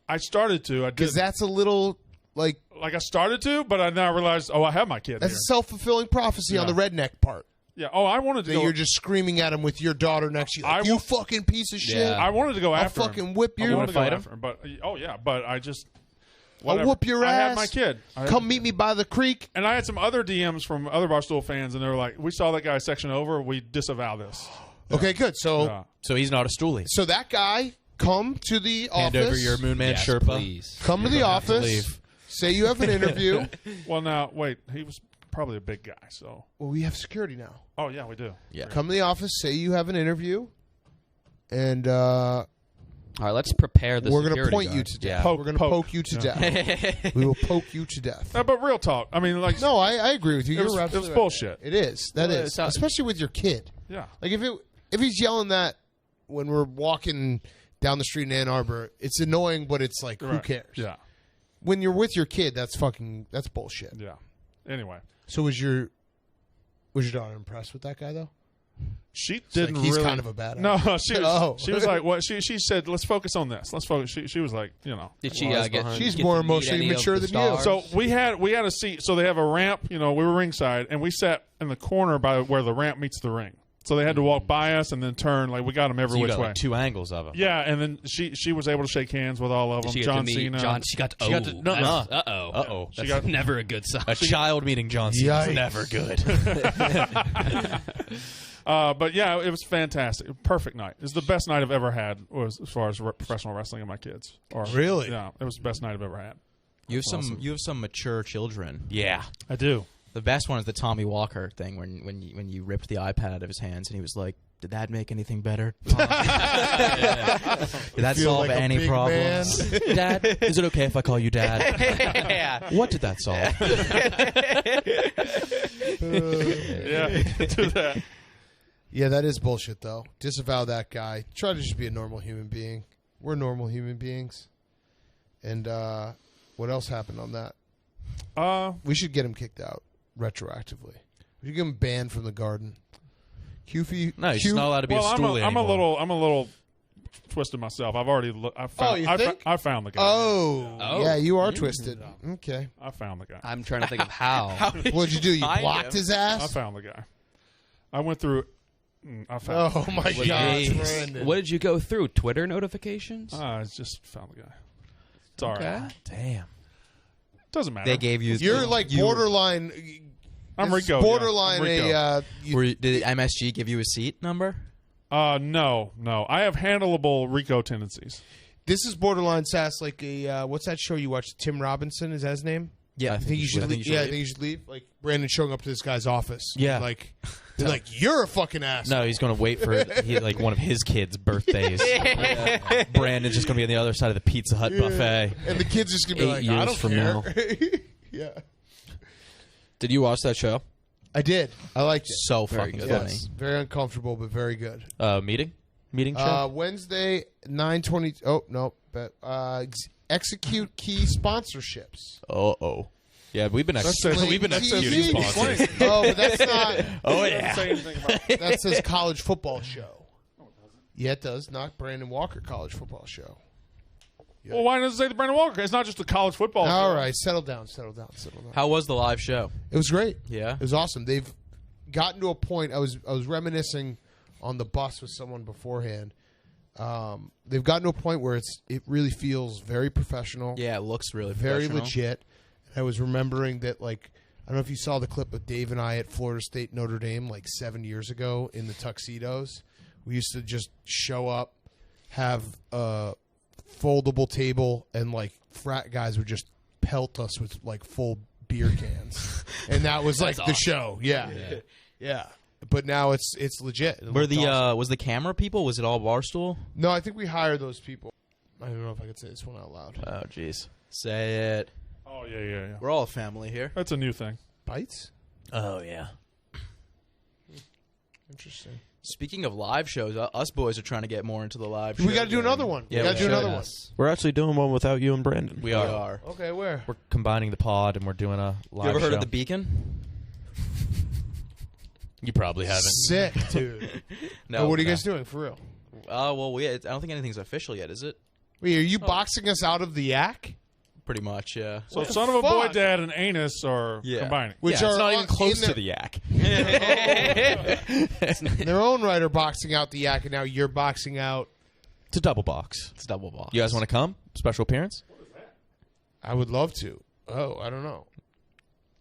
I started to. I did. Because that's a little like Like I started to, but I now realized, I have my kid that's here. a self-fulfilling prophecy on the redneck part. Yeah. Oh, I wanted to That go. you're just screaming at him with your daughter next to you. Like, I you wa- fucking piece of shit. Yeah. I wanted to go I'll after him. fucking whip I you. wanted to go fight him? after him, but but I just. I'll Whatever. whoop your I ass. had my kid. Come meet me by the creek. And I had some other DMs from other Barstool fans, and they were like, "We saw that guy section over. We disavow this." Okay, good. So Yeah. So he's not a stoolie. so that guy come to the Hand office. over your Moon Man Yes, Sherpa. please. Come to the office. leave. Say you have an interview. Well, now wait. He was probably a big guy, so. Well, we have security now. Oh yeah, we do. Yeah. Come to the office. Say you have an interview, and All right, let's prepare the we're going to security point you guard. to Yeah. death. Poke- We're going to poke. poke you to death. We will poke you to death. But real talk. I mean, like, No, I agree with you. It was- You're it was absolutely right. bullshit. It is. That Well, is, it's not- especially with your kid. yeah. Like if he's yelling that when we're walking down the street in Ann Arbor, it's annoying, but it's like who Right. cares? Yeah. When you're with your kid, that's bullshit. Yeah. Anyway, So was your daughter impressed with that guy though? she didn't like, he's really. kind of a badass. No, she was. Oh. She was like, what? She said, let's focus on this. Let's focus. She was like, Did she Lies get? behind. She's get more to meet emotionally any of mature the than you. stars? So we had a seat. So they have a ramp. We were ringside, and we sat in the corner by where the ramp meets the ring. So they had to walk by us and then turn. Like we got them every So you which got way. like two angles of him. Yeah, and then she was able to shake hands with all of them. She got John to meet Cena. John. She got to. She got to- no, no. Uh-oh. Uh-oh. That's got- never a good sign. A child meeting John Cena is Yikes. never good. But yeah, it was fantastic. Perfect night. It was the best night I've ever had. Was as far as professional wrestling and my kids. Really? Yeah, it was the best night I've ever had. You have some mature children. Yeah. I do. The best one is the Tommy Walker thing when you ripped the iPad out of his hands and he was like, "Did that make anything better? Did that Feel solve like a any big problems?" Dad, is it okay if I call you Dad? Yeah. What did that solve? Yeah, do that. Yeah, that is bullshit though. Disavow that guy. Try to just be a normal human being. We're normal human beings. And what else happened on that? We should get him kicked out retroactively. We should get him banned from the Garden. QFE. No, he's just not allowed to be a stoolie I'm a anymore. little twisted myself. I've already I found. you I think? I found the guy. Oh, yeah, you are twisted. Okay. I found the guy. I'm trying to think of how. What'd you do? You Find blocked him. his I ass? found the guy. I went through. I found. Oh my God, Brandon. What did you go through? Twitter notifications? I just found the guy. It's all right. Damn. Doesn't matter. They gave you. You're like borderline. I'm it's Rico. Borderline yeah. I'm Rico. Did MSG give you a seat number? No. I have handleable Rico tendencies. This is borderline sass. Like a what's that show you watch? Tim Robinson is that his name? Yeah, I think you should. Leave. Yeah, I think you should leave. Like Brandon showing up to this guy's office. Yeah. like they're like you're a fucking ass. No, he's going to wait for like one of his kids' birthdays. Brandon's just going to be on the other side of the Pizza Hut buffet. and the kid's just gonna be 8 like, I years don't from care. now. Yeah, Did you watch that show? I did. I liked it. So fucking good. funny. Yes. Very uncomfortable, but very good. Meeting show? Wednesday, 9:20. Oh no, but execute key sponsorships. Uh-oh. Yeah, we've been Sling executing TV. sponsors. Oh, but that's not. Oh, yeah. Say anything about it. That says college football show. Yeah, it does. Not Brandon Walker college football show. Well, why does it say the Brandon Walker? It's not just a college football. All show. right, settle down. How was the live show? It was great. Yeah. It was awesome. They've gotten to a point. I was reminiscing on the bus with someone beforehand. They've gotten to a point where it really feels very professional. Yeah, it looks really very professional. legit. I was remembering that, like, I don't know if you saw the clip of Dave and I at Florida State Notre Dame like 7 years ago in the tuxedos. We used to just show up, have a foldable table, and like frat guys would just pelt us with like full beer cans, and that was like the show. Yeah. But now it's legit. It Were looked the awesome. was the camera people? Was it all Barstool? No, I think we hired those people. I don't know if I could say this one out loud. Oh, jeez. Say it. Oh yeah. We're all a family here. That's a new thing. Bites? Oh, yeah. Interesting. Speaking of live shows, us boys are trying to get more into the live show. We got to do another one. Yeah, we got we to do should. another one. We're actually doing one without you and Brandon. We are. Okay, where? We're combining the pod and we're doing a live You ever heard show. of the Beacon? You probably haven't. Sick, dude. No, What are you no. guys doing for real? Well, I don't think anything's official yet, is it? Wait, are you boxing us out of the yak? Pretty much, yeah. So What the son of a boy, fuck? dad, and anus are Yeah. combining. Which Yeah, are it's not even in close their, to the yak. in their own right are boxing out the yak, and now you're boxing out. It's a double box. It's double box. You guys want to come? Special appearance? I would love to. Oh, I don't know.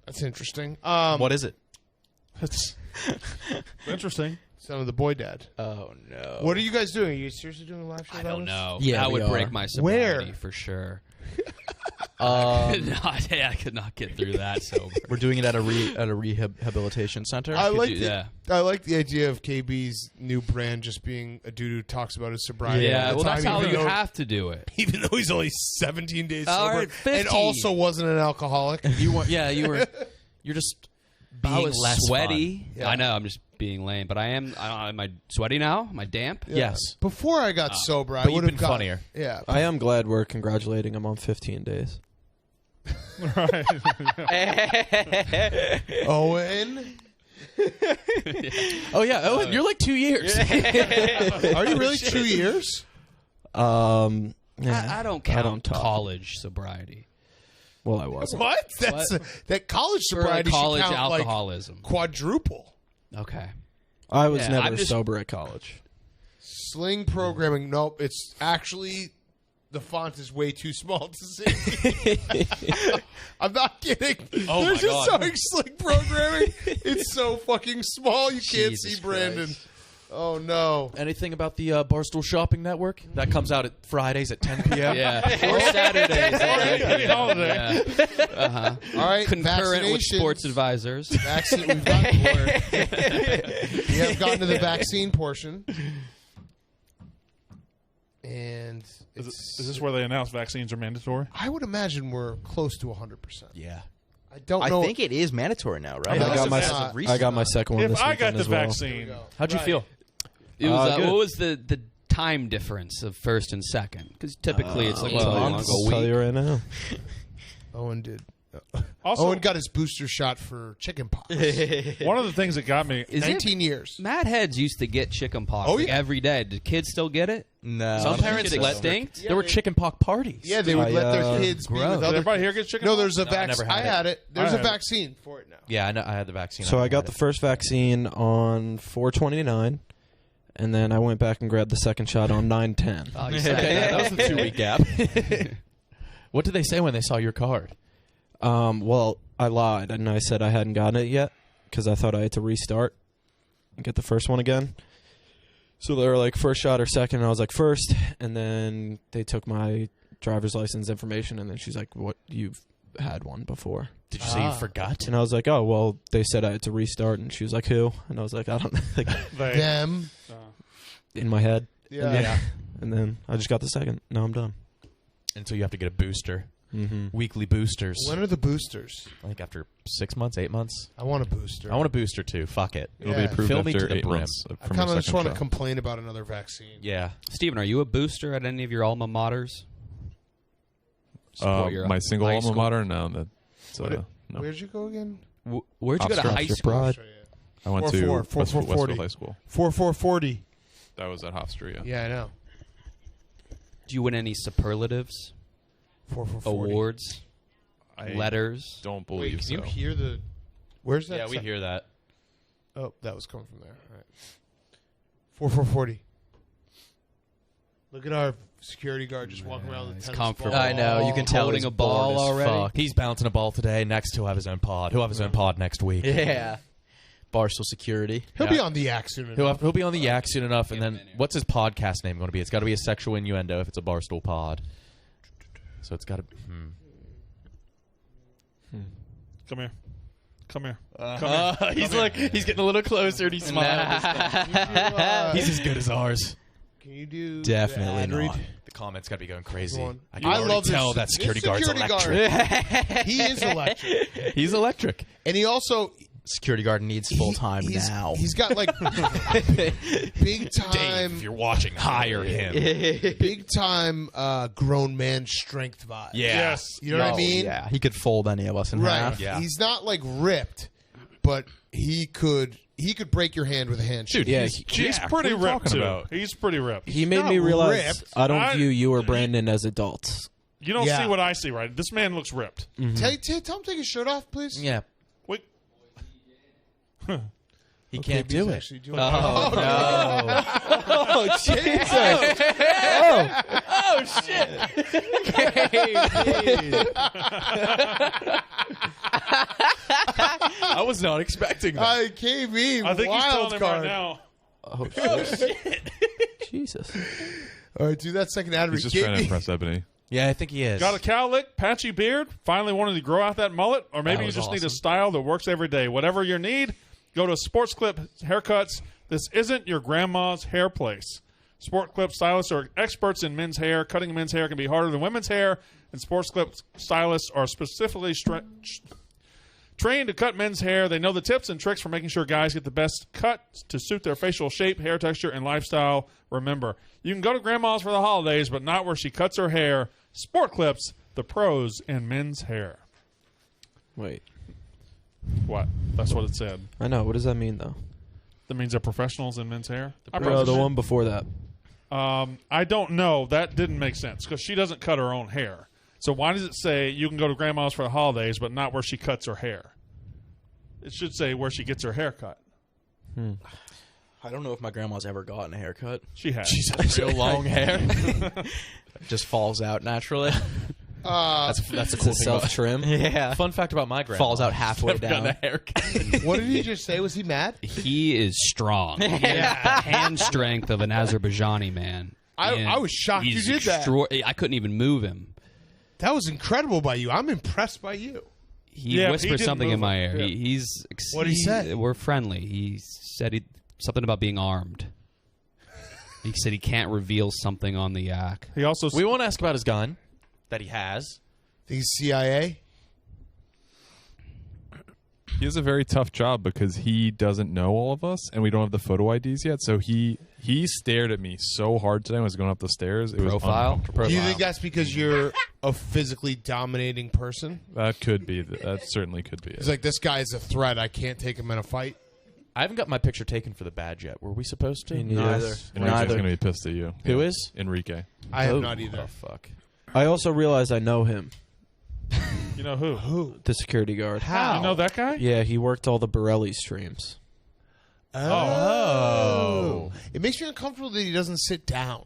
That's interesting. What is it? It's interesting. Son of the boy dad. Oh no. What are you guys doing? Are you seriously doing a live show? I about don't this? know. Yeah, that we would break are. my sobriety Where? for sure. Um, I could not get through that sober. we're doing it at a rehabilitation center. I like yeah. I like the idea of KB's new brand just being a dude who talks about his sobriety. Yeah, all the well, that's time, how even you though- have to do it. Even though he's only 17 days All sober right, 50. and also wasn't an alcoholic. You were. Yeah, you were. You're just being I was less sweaty. Yeah. I know. I'm just being lame, but I am. Am I sweaty now? Am I damp? Fun. Yes. Before I got sober, I but would you've have been got funnier. Yeah. I am glad we're congratulating him on 15 days. Right. Owen, Oh yeah. Oh, you're like 2 years. are you really 2 years? Yeah, I don't count I don't talk. college sobriety. Well, I wasn't. What? That's that college For sobriety college should count alcoholism. like quadruple. Okay. I was Yeah, never I'm just- sober at college. Sling programming. Nope. It's actually the font is way too small to see. I'm not kidding. Oh There's my a God. song Sling programming. It's so fucking small you can't Jesus see Brandon. Christ. Oh no. Anything about the Barstool Shopping Network? That comes out at Fridays at 10 p.m. Yeah. Or Saturdays. Any holiday. Yeah. Uh-huh. All right. Concurrent with vaccinations. sports advisors. Vaccine. We've gotten we have gotten to the vaccine portion. And Is this where they announce vaccines are mandatory? I would imagine we're close to 100%. Yeah. I don't I know. think it is mandatory now, right? Yeah, I got my as of I got my second one If this I weekend got the as well. vaccine, How'd you feel? It was, good. what was the time difference of first and second? Because typically it's like I'll tell you- a I'll tell week. you right now. Owen did. also Owen got his booster shot for chicken pox. one of the things that got me. Is 19 years. Mad heads used to get chicken pox Oh, like yeah. every day. Do kids still get it? No. Some Some parents kids let extinct. There were chicken pox parties. Yeah, they would I, let their kids be gross. with Did other. everybody here get chicken? No, pox? there's a No, I vaccine. never had I had it. There's I a had it. vaccine for it now. Yeah, I know. I had the vaccine. So I got had the it. first vaccine on 4/29, and then I went back and grabbed the second shot on 9/10. Oh, you Okay, said that was the 2 week gap. What did they say when they saw your card? Well, I lied and I said I hadn't gotten it yet because I thought I had to restart and get the first one again. So they were like first shot or second, and I was like first, and then they took my driver's license information, and then she's like, "What? You've had one before?" Did you say you forgot? And I was like, "Oh, well, they said I had to restart," and she was like, "Who?" And I was like, "I don't know," like They- Them. in my head. Yeah. And then I just got the second. Now I'm done. And so you have to get a booster. Mm-hmm. Weekly boosters. When are the boosters? I think after 6 months, 8 months. I want a booster. I want a booster too. Fuck it. It'll Yeah. be approved Fill me after to the 8 brim. months I from kind your of just second want to shot. complain about another vaccine. Yeah. Steven, are you a booster at any of your alma maters? Support your My single high alma school? mater? No, that's What no. Where'd you go again? Where'd you go to Hofstra. high Your school? pride. I went 4-4, to 4-4-40. Westfield High School. 4440. That was at Hofstra, yeah. Yeah, I know. Do you win any superlatives, 4440. awards, I letters? don't Wait, believe can so. you hear the? Where's that? Yeah, we sound? hear that. Oh, that was coming from there. All right. 4440. Look at our security guard just walking around with a It's tennis comfortable. ball. I know. You can tell Holding he's a ball bored as already? fuck. He's bouncing a ball today. Next, he'll have his own pod. He'll have his own pod next week. Yeah. Barstool security. He'll Yeah. be on the yak soon enough. He'll be on the yak soon enough. And then, what's his podcast name going to be? It's got to be a sexual innuendo if it's a Barstool pod. So it's got to. Come here. Come here. He's getting a little closer and he's smiling. He's as good as ours. Can you do Definitely the ad read? not. The comments got to be going crazy. Go on. I can I already love this- tell that this security guard's security guard. electric. He is electric, He's electric. and he also Security guard needs full time he's- now. He's got like big Dave, time, if you're watching, hire him. big time grown man strength vibe. Yeah. Yes. You know what I mean? Yeah, he could fold any of us in Right. half. Yeah. He's not like ripped, but he could he could break your hand with a handshake. Yeah, He's jacked. pretty What are you ripped, talking too. about? He's pretty ripped. He made not me realize ripped. I don't view you or Brandon as adults. You don't Yeah. see what I see, right? This man looks ripped. Tell him to take his shirt off, please. Yeah. Wait. He can't do it. Oh, no. Oh, Jesus. Oh, shit. I was not expecting that. KB, I think he's wild telling him card. right now. Oh, shit. Jesus. All right, do that second ad read. He's just trying to impress Ebony. Yeah, I think he is. Got a cowlick, patchy beard, finally wanted to grow out that mullet, or maybe That you was just need a awesome. style that works every day. Whatever your need, go to Sports Clip Haircuts. This isn't your grandma's hair place. Sport Clip stylists are experts in men's hair. Cutting men's hair can be harder than women's hair, and Sports Clip stylists are specifically trained to cut men's hair. They know the tips and tricks for making sure guys get the best cut to suit their facial shape, hair texture, and lifestyle. Remember, you can go to grandma's for the holidays, but not where she cuts her hair. Sport Clips, the pros in men's hair. Wait. What? That's what it said. I know. What does that mean, though? That means they're professionals in men's hair? No, the one before that. I don't know. That didn't make sense because she doesn't cut her own hair. So why does it say you can go to grandma's for the holidays, but not where she cuts her hair? It should say where she gets her hair cut. I don't know if my grandma's ever gotten a haircut. She has. She's got real long hair. Just falls out naturally. That's a cool thing. Self trim. Yeah. Fun fact about my grandma. Falls out halfway Never gotten down. a haircut. What did he just say? Was he mad? He is strong. He has the hand strength of an Azerbaijani man. I And was shocked you he's did that. I couldn't even move him. That was incredible by you. I'm impressed by you. He Yeah, he whispered didn't something move in my him. ear. Yeah. He's What'd he say? We're friendly. He said something about being armed. He said he can't reveal something on the yak. He also We won't ask about his gun that he has. Think he's CIA? He has a very tough job because he doesn't know all of us, and we don't have the photo IDs yet. So he stared at me so hard today when I was going up the stairs. It was Profile? uncomfortable. Do you think that's because you're a physically dominating person? That could be. That certainly could be. It's like, this guy is a threat. I can't take him in a fight. I haven't got my picture taken for the badge yet. Were we supposed to? Me neither. Enrique's Neither. going to be pissed at you. Who Yeah. is? Enrique? I have Oh, not either. Oh, fuck. I also realized I know him, You know who? the security guard. How? You know that guy? Yeah, he worked all the Borelli streams. Oh. It makes me uncomfortable that he doesn't sit down.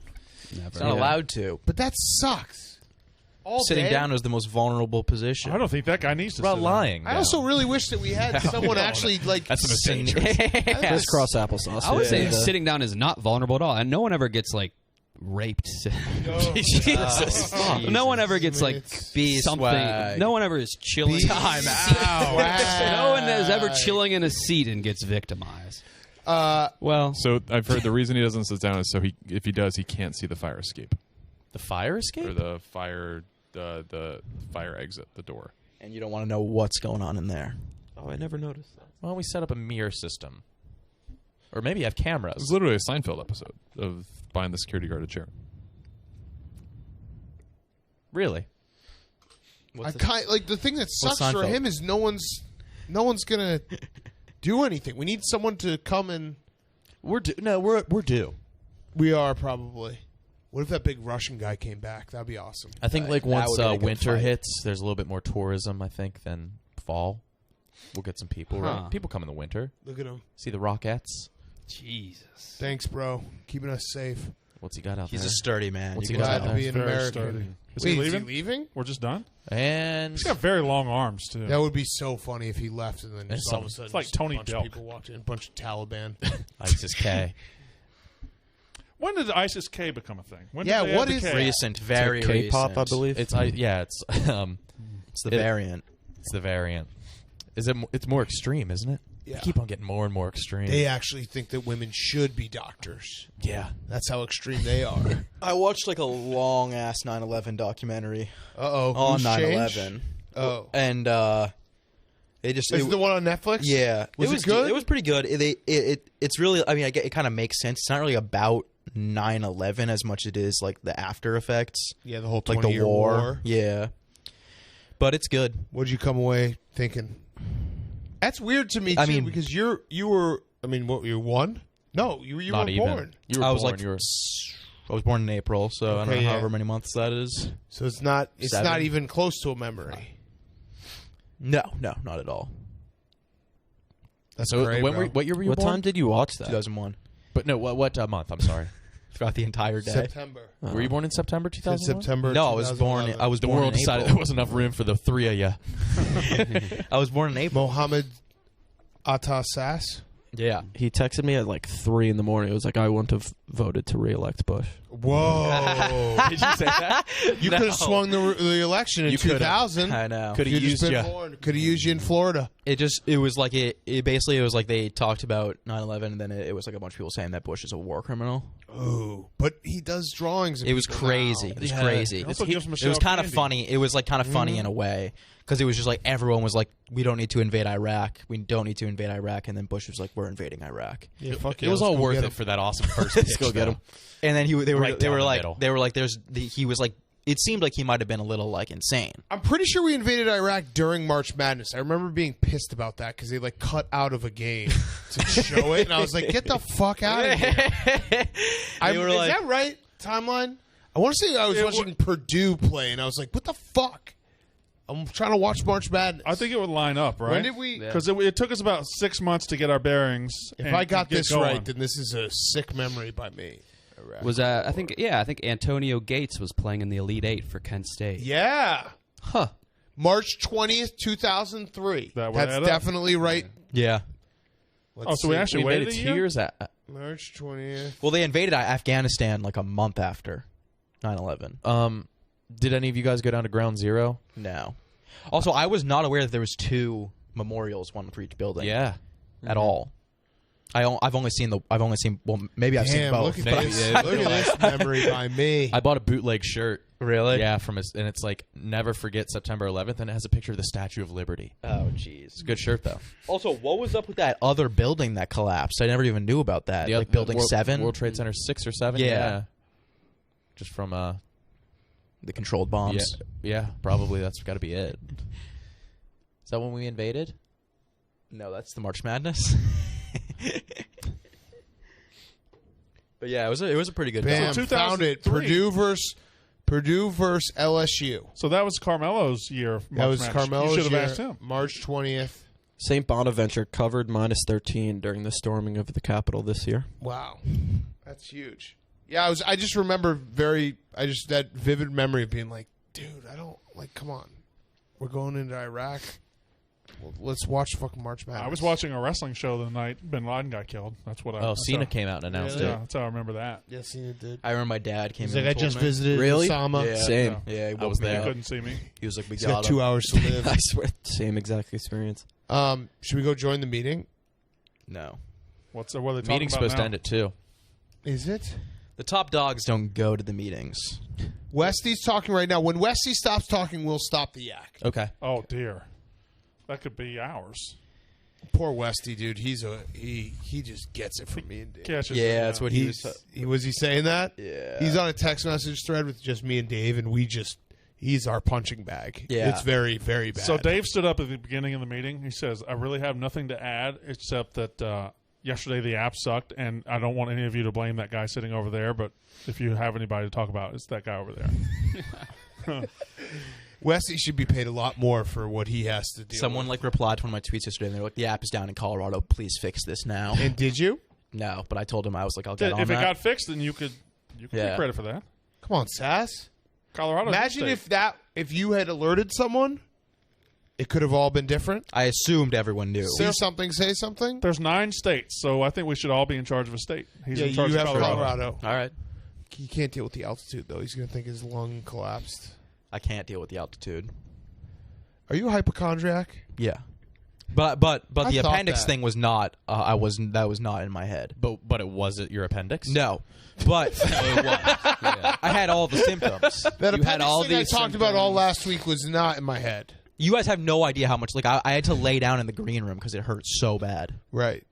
He's not allowed to. But that sucks. All Sitting day. down is the most vulnerable position. I don't think that guy needs to What about sit down. lying? I also really wish that we had someone actually like. That's a mistake. Crisscross applesauce. I would say Yeah. sitting down is not vulnerable at all, and no one ever gets like raped. Jesus. No one ever gets like something. swag. No one ever is chilling. Time out. No one is ever chilling in a seat and gets victimized. Well, So I've heard the reason he doesn't sit down is so if he does, he can't see the fire escape The fire or escape? the fire exit, the door. And you don't want to know what's going on in there. Oh, I never noticed that. Why don't we set up a mirror system? Or maybe have cameras. It's literally a Seinfeld episode of buying the security guard a chair. Really? I kind like the thing that sucks for Seinfeld? him is no one's gonna do anything. We need someone to come and. We're due. We are probably. What if that big Russian guy came back? That'd be awesome. I think like That once would be a good winter fight. hits, there's a little bit more tourism, I think, than fall. We'll get some people. Huh. Right? People come in the winter. Look at him. See the Rockettes. Jesus. Thanks, bro. Keeping us safe. What's he got out He's there? a sturdy man. What's You he can got? tell. Glad to be an Very American. sturdy. Is Wait, he is leaving? he leaving? We're just done? And He's got very long arms, too. That would be so funny if he left and then It's just all of a sudden it's like just a Tony bunch Delk. of people walked in, a bunch of Taliban. ISIS K. When did ISIS K become a thing? When Yeah, did they add what the is K? Recent, very K-pop, recent. I believe. It's it's It's the variant. it's the variant. It's more extreme, isn't it? Yeah. They keep on getting more and more extreme. They actually think that women should be doctors. Yeah. That's how extreme they are. I watched like a long ass 9/11 documentary Uh-oh. on Who's 9/11. changed? Oh. And it just Is it the one on Netflix? yeah, Was it good? It was pretty good. It's really. I mean, it kind of makes sense. It's not really about 9/11 as much as it is like the after effects, Yeah, the whole like the 20-year war. Yeah, but it's good. What'd you come away thinking? That's weird to me, too, I mean- because you were I mean, what, you one? No, you Not weren't even. born. You were I was born. like, You were I was born in April, so I don't know yeah. however many months that is. So it's not. It's 7. not even close to a memory. No, not at all. That's so great, when bro. what year were you What born? time did you watch that? 2001. But no, what month? I'm sorry. Throughout the entire day. September. Were you born in September 2001? September. No, I was born. 2011. I was The born world in decided April. there wasn't enough room for the three of you. I was born in April. Mohammed Atta Sass. Yeah. He texted me at like 3 in the morning. It was like, I wouldn't have voted to re-elect Bush. Whoa! Did you say that? You could have swung the election in You could've. 2000. I know. Could have used you. Could have used you in Florida. It was like it basically was like they talked about 9/11 and then it was like a bunch of people saying that Bush is a war criminal. Ooh, but he does drawings. Of It was people crazy. now. It was Yeah. crazy. He also gives It Michelle was kind of candy. funny. It was like kind of funny in a way because it was just like everyone was like, "We don't need to invade Iraq. We don't need to invade Iraq," and then Bush was like, "We're invading Iraq." Yeah, fuck It was let's all go worth get it him. for that awesome first pitch. go get him. And then they were Right down the like middle. he was like it seemed like he might have been a little like insane. I'm pretty sure we invaded Iraq during March Madness. I remember being pissed about that because they like cut out of a game to show it, and I was like, "Get the fuck out of here!" Is that right? Timeline? I want to say I was watching Purdue play, and I was like, "What the fuck?" I'm trying to watch March Madness. I think it would line up, right? When did we? Because it took us about 6 months to get our bearings. If and I got get this going. right, then this is a sick memory by me. Iraq. Was I think Antonio Gates was playing in the Elite Eight for Kent State. Yeah. Huh. March 20th, 2003. That would That's add up. definitely right. Yeah. Let's So we see. actually We made waited it a 2 year? years. March 20th. Well, they invaded Afghanistan like a month after 9/11. Did any of you guys go down to Ground Zero? No. Also, I was not aware that there was 2 memorials, one for each building. Yeah. At all. I've only seen well, maybe I've seen Damn, both. look at this. Look at this memory by me. I bought a bootleg shirt. Really? Yeah, and it's like never forget September 11th, and it has a picture of the Statue of Liberty. Oh, jeez. It's a good shirt though. Also, what was up with that other building that collapsed? I never even knew about that. Like Building 7? World Trade Center 6 or 7. Yeah. Just from The controlled bombs. yeah, probably that's got to be it. Is that when we invaded? No, that's the March Madness. But yeah, it was a pretty good Bam, So found it. 2003. Purdue versus LSU. So that was Carmelo's year. of That March was Madness. Carmelo's You should have year, asked him. March 20th. St. Bonaventure covered -13 during the storming of the Capitol this year. Wow. That's huge. Yeah, I just remember that vivid memory of being like, dude, I don't, like, come on. We're going into Iraq. Well, let's watch fucking March Madness. I was watching a wrestling show the night Bin Laden got killed. That's what I. Oh, that's Cena how- came out and announced Yeah, it. that's how I remember that. Yes, he did. I remember my dad came He's in like, I and told just me. visited Really? Osama. Yeah. Same. Yeah, he I was woke me there. up. Couldn't see me. He was like, we He's got got 2 him. hours to live. I swear, same exact experience. Should we go join the meeting? No. What are they talking Meeting's about supposed now? to end at 2. Is it? The top dogs don't go to the meetings. Westy's talking right now. When Westy stops talking, we'll stop the yak. Okay. Oh dear, that could be hours. Poor Westy, dude. He just gets it from me and Dave. Catches Yeah, it, that's what he was. Was he saying that? Yeah. He's on a text message thread with just me and Dave, and he's our punching bag. Yeah. It's very, very bad. So Dave stood up at the beginning of the meeting. He says, "I really have nothing to add except that yesterday the app sucked, and I don't want any of you to blame that guy sitting over there. But if you have anybody to talk about, it's that guy over there." Westy should be paid a lot more for what he has to do. Someone like replied to one of my tweets yesterday, and they're like, "The app is down in Colorado. Please fix this now." And did you? No, but I told him I was like, "I'll get on If it that." got fixed, then you could Yeah. take credit for that. Come on, Sass. Colorado. Imagine if you had alerted someone, it could have all been different. I assumed everyone knew. See something, say something. there's 9 states, so I think we should all be in charge of a state. He's Yeah, in charge you of have Colorado. Colorado. All right. He can't deal with the altitude, though. He's going to think his lung collapsed. I can't deal with the altitude. Are you a hypochondriac? Yeah. But I the thought appendix that. thing was not. That was not in my head. But it wasn't your appendix? No, but it was. Yeah. I had all the symptoms. That You had appendix all thing I these talked about all symptoms. last week was not in my head. You guys have no idea how much. Like I had to lay down in the green room because it hurt so bad. Right.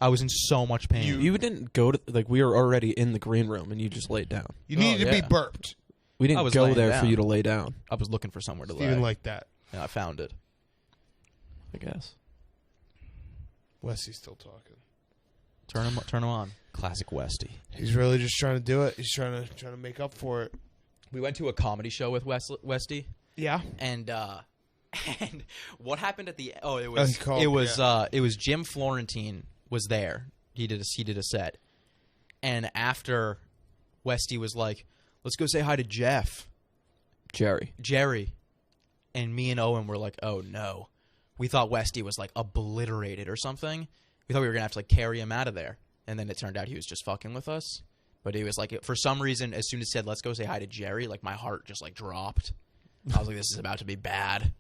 I was in so much pain. You didn't go to, like, we were already in the green room and you just laid down. You needed to be yeah. burped. We I didn't was go laying there for down. you to lay down, I was looking for somewhere to lay. Even like that. and I found it. I guess. Westy's still talking. Turn him on. Classic Westy. He's really just trying to do it. He's trying to make up for it. We went to a comedy show with Westy, Yeah. and what happened at the? Oh, it he called, it was Jim Florentine was there. He did a set, and after Westy was like, "Let's go say hi to Jerry," and me and Owen were like, "Oh no." We thought Westy was like obliterated or something. We thought we were gonna have to like carry him out of there, and then it turned out he was just fucking with us. But he was like, for some reason, as soon as he said, "Let's go say hi to Jerry," like my heart just like dropped. I was like, "This is about to be bad."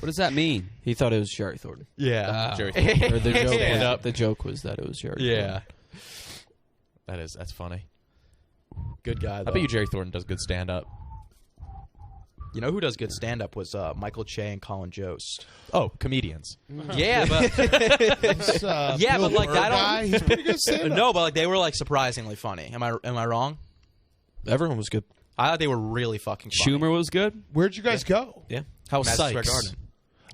What does that mean? He thought it was Jerry Thornton. Yeah, Jerry Or the joke, Stand was, up. the joke was that it was Jerry Thornton. That's funny. good guy. I Though. bet you Jerry Thornton does good stand up. You know who does good stand up was Michael Che and Colin Jost. Oh, comedians. Yeah, but yeah, Bill but like Burr I guy, don't. he's pretty good stand-up. No, but like they were like surprisingly funny. Am I wrong? Everyone was good. I thought they were really fucking funny. Schumer was good. Where'd you guys go? Yeah. How Madison Square Sykes? Garden.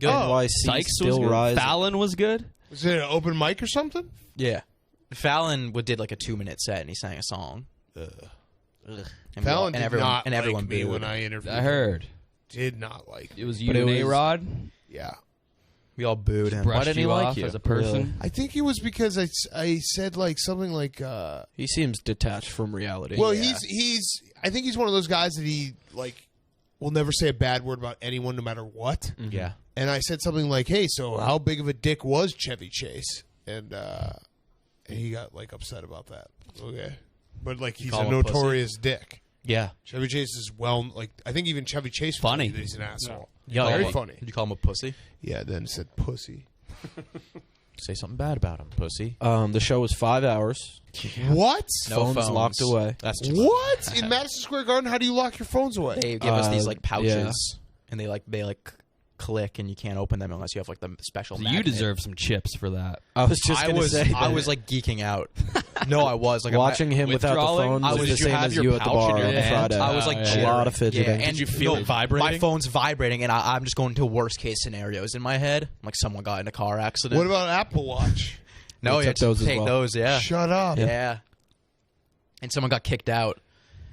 Good. Oh, NYC Sykes was still good. rising. Fallon was good. Was it an open mic or something? Yeah, Fallon did like a 2-minute set and he sang a song. And Fallon and did everyone not and everyone like me booed. when I interviewed I him. heard Did not like me. it was you But and it was- A-Rod. Yeah. We all booed him. Brushed didn't he you like off you? as a person. I think it was because I said like something like He seems detached from reality. well he's I think he's one of those guys that he like will never say a bad word about anyone no matter what. Yeah. And I said something like, "Hey, so how big of a dick was Chevy Chase?" And he got like upset about that. Okay. But like he's call a him a pussy? notorious dick. Yeah. Chevy Chase is like I think even Chevy Chase would Funny. tell you that he's an asshole. Yeah. Very yeah. funny. Did you call him a pussy? Yeah, then said pussy. Say something bad about him, pussy. the show was 5 hours. What? No phones, phones. locked away. That's too much. What? In Madison Square Garden, how do you lock your phones away? They give us these like pouches, yeah. and they click, and you can't open them unless you have like the special. You magnet. deserve some chips for that. I was just I going to was say I that. was like geeking out. No, I was like watching him without the withdrawing? phone I was was- the did you same have as your you at the pouch in bar your on hand? Friday. I was like yeah. a jittering. lot of fidgeting. Yeah, and Did you feel it vibrating? My phone's vibrating, and I'm just going to worst case scenarios in my head. Like someone got in a car accident. What about Apple Watch? No, We you took have to those as take well. those. Yeah, Shut up. yeah. And someone got kicked out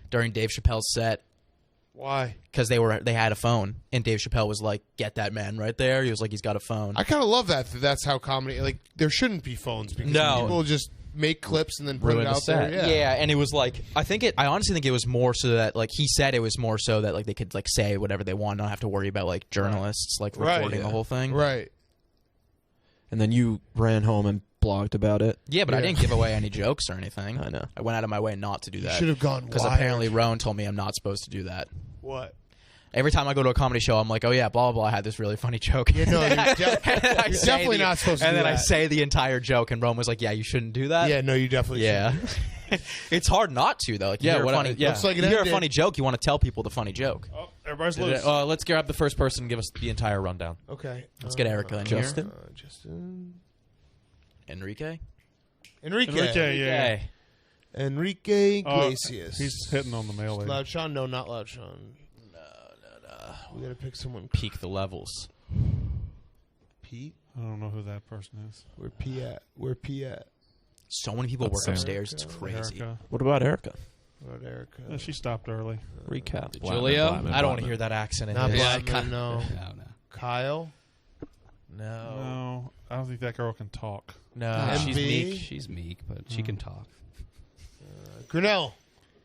during Dave Chappelle's set Why? because they had a phone, and Dave Chappelle was like, "Get that man right there." He was like, "He's got a phone." I kind of love that. That's how comedy. Like there shouldn't be phones because No. people just make clips and then put Ruin it the out there. set. Yeah. And it was like I honestly think it was more so that like he said it was more so that like they could like say whatever they want, not have to worry about like journalists like Right, recording yeah. the whole thing. Right. And then you ran home and blogged about it. Yeah, but I Yeah. didn't give away any jokes or anything. I know. I went out of my way not to do You that. should have gone because wired. apparently Rowan told me I'm not supposed to do that. What? Every time I go to a comedy show, I'm like, "Oh yeah, blah blah blah." I had this really funny joke. Yeah, no, you're, And then I you're say definitely not supposed to And do then I that. say the entire joke, and Rowan was like, "Yeah, you shouldn't do that." Yeah, no, you definitely yeah. It's hard not to though. Like, you Yeah, hear a what- funny, yeah. Looks like it you hear a ended. funny joke, you want to tell people the funny joke. Oh, everybody's Did loose. it- let's grab the first person and give us the entire rundown. Okay. Let's get Erica in Justin? here. Justin. Enrique. Enrique. Enrique, yeah. Enrique Oh, Iglesias. he's hitting on the mail lady. Loud Sean? No, not Loud Sean. No. We gotta pick someone. Peak the levels. Pete? I don't know who that person is. Where P at? Where P at? So many people That's work Sam. upstairs. It's crazy. Erica. What about Erica? What about Erica? Yeah, she stopped early. Recap. Julia? I don't want to hear that accent in Not this. Blackman, no. No. Kyle? No. No, I don't think that girl can talk. No. MB? She's meek. She's meek, but she can talk. Grinnell?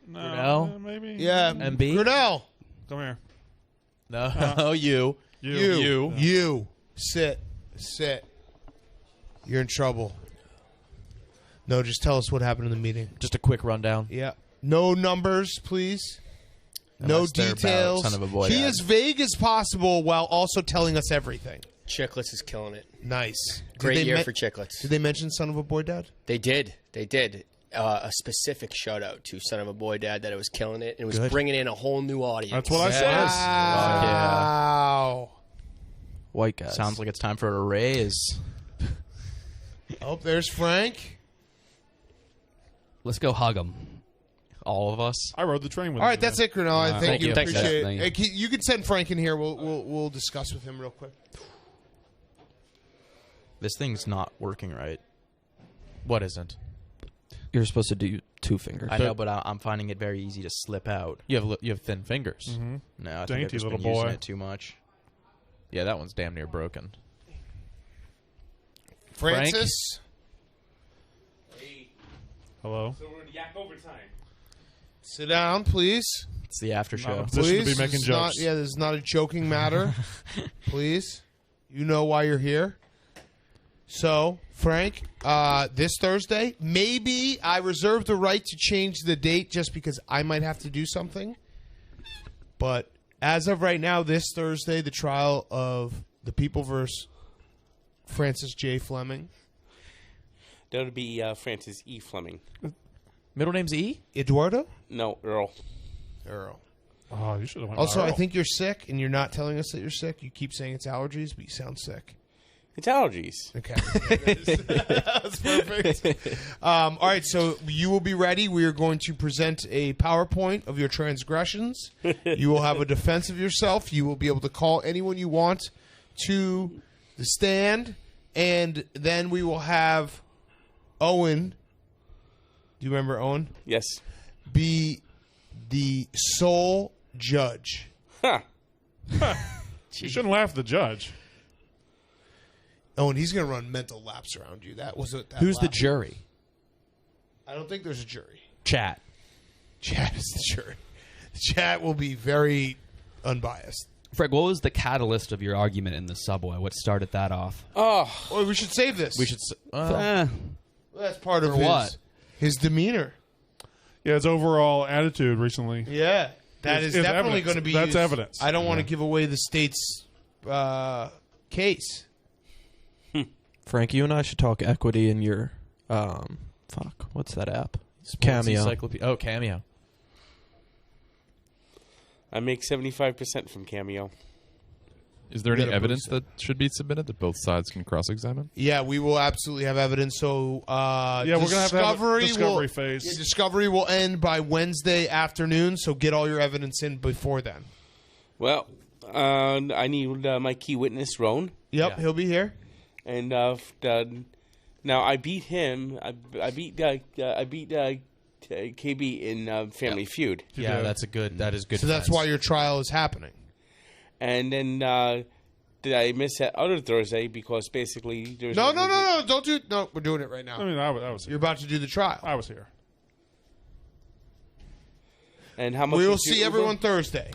No, Brunel? maybe. Yeah. MB? Grinnell? Come here. No. You. You. Sit. You're in trouble. No, just tell us what happened in the meeting. Just a quick rundown. Yeah. No numbers, please. No Unless they're about details. Son of a Boy Be Dad. as vague as possible while also telling us everything. Chiclets is killing it. Nice. Did Great they year men- for Chiclets. Did they mention Son of a Boy Dad? They did. A specific shout out to Son of a Boy Dad that it was killing it. It was Good. bringing in a whole new audience. That's what I said. Wow. White guys. Sounds like it's time for a raise. Oh, there's Frank. Let's go hug him. All of us. I rode the train with All him. right, that's it, Grinnell. I Thank you. you. Thanks, Appreciate guys. it. Thank Hey, you can send Frank in here. We'll discuss with him real quick. This thing's not working right. What isn't? You're supposed to do 2 fingers. I know, but I'm finding it very easy to slip out. You have thin fingers. Mm-hmm. No, I think Dainty I've just little been using boy. it too much. Yeah, that one's damn near broken. Francis. Hello. So we're in yak overtime. Sit down, please. It's the after Not show. a position to be Please. making This is not- jokes. yeah, this is not a joking matter. Please. You know why you're here. So, Frank, this Thursday, maybe I reserve the right to change the date just because I might have to do something. But as of right now, this Thursday, the trial of the people versus Francis J. Fleming. That would be Francis E. Fleming. Middle name's E? Eduardo? No, Earl. Earl. Oh, you should have went. Also, I Earl. think you're sick, and you're not telling us that you're sick. You keep saying it's allergies, but you sound sick. It's allergies. Okay. That's perfect. All right, so you will be ready. We are going to present a PowerPoint of your transgressions. You will have a defense of yourself. You will be able to call anyone you want to the stand, and then we will have Owen. Do you remember Owen? Yes. Be the sole judge. Huh. You shouldn't laugh at the judge. Oh, and he's going to run mental laps around you. That was it. Who's the jury? I don't think there's a jury. Chat. Chat is the jury. Chat will be very unbiased. Frank, what was the catalyst of your argument in the subway? What started that off? Oh, Oh, we should save this. We should. Eh, Well, that's part of For what? his demeanor. Yeah, his overall attitude recently. Yeah, that It's- is it's definitely evidence. going to be. That's used. evidence. I don't want to give away the state's case. Frank, you and I should talk equity in your what's that app? Cameo. Oh, Cameo. I make 75% from Cameo. Is there any gotta evidence prove that should be submitted that both sides can cross-examine? Yeah, we will absolutely have evidence. So, Yeah, we're gonna have to have a discovery will, phase. Yeah, discovery will end by Wednesday afternoon. So get all your evidence in before then. Well, I need my key witness, Roan. Yep, Yeah. he'll be here. And now I beat him. I beat KB in Family Feud. Yeah, that's a good. That is good. So that's defense. why your trial is happening. And then did I miss that other Thursday because basically there's No, don't do. No, we're doing it right now. I mean, I was here. You're about to do the trial. I was here. And how much? We will was your see Uber? everyone Thursday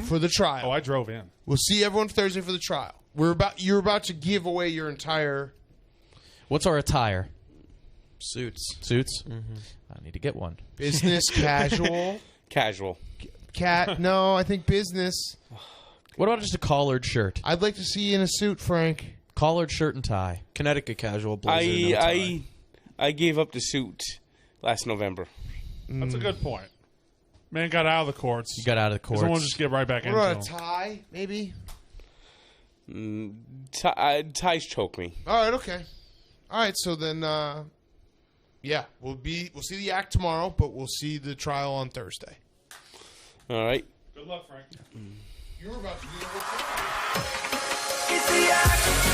for the trial. Oh, I drove in. We'll see everyone Thursday for the trial. You're about to give away your entire. What's our attire? Suits. Suits. I need to get one. Business casual. Casual. Cat. No, I think business. What about just a collared shirt? I'd like to see you in a suit, Frank. Collared shirt and tie. Connecticut casual blazer. no tie. I gave up the suit last November. That's a good point. Man got out of the courts. You got out of the courts. Someone just get right back What into about a them. tie, maybe? Ties choke me. All right, okay. All right, so then, yeah, we'll see the act tomorrow, but we'll see the trial on Thursday. All right. Good luck, Frank. You were about to do It's the act.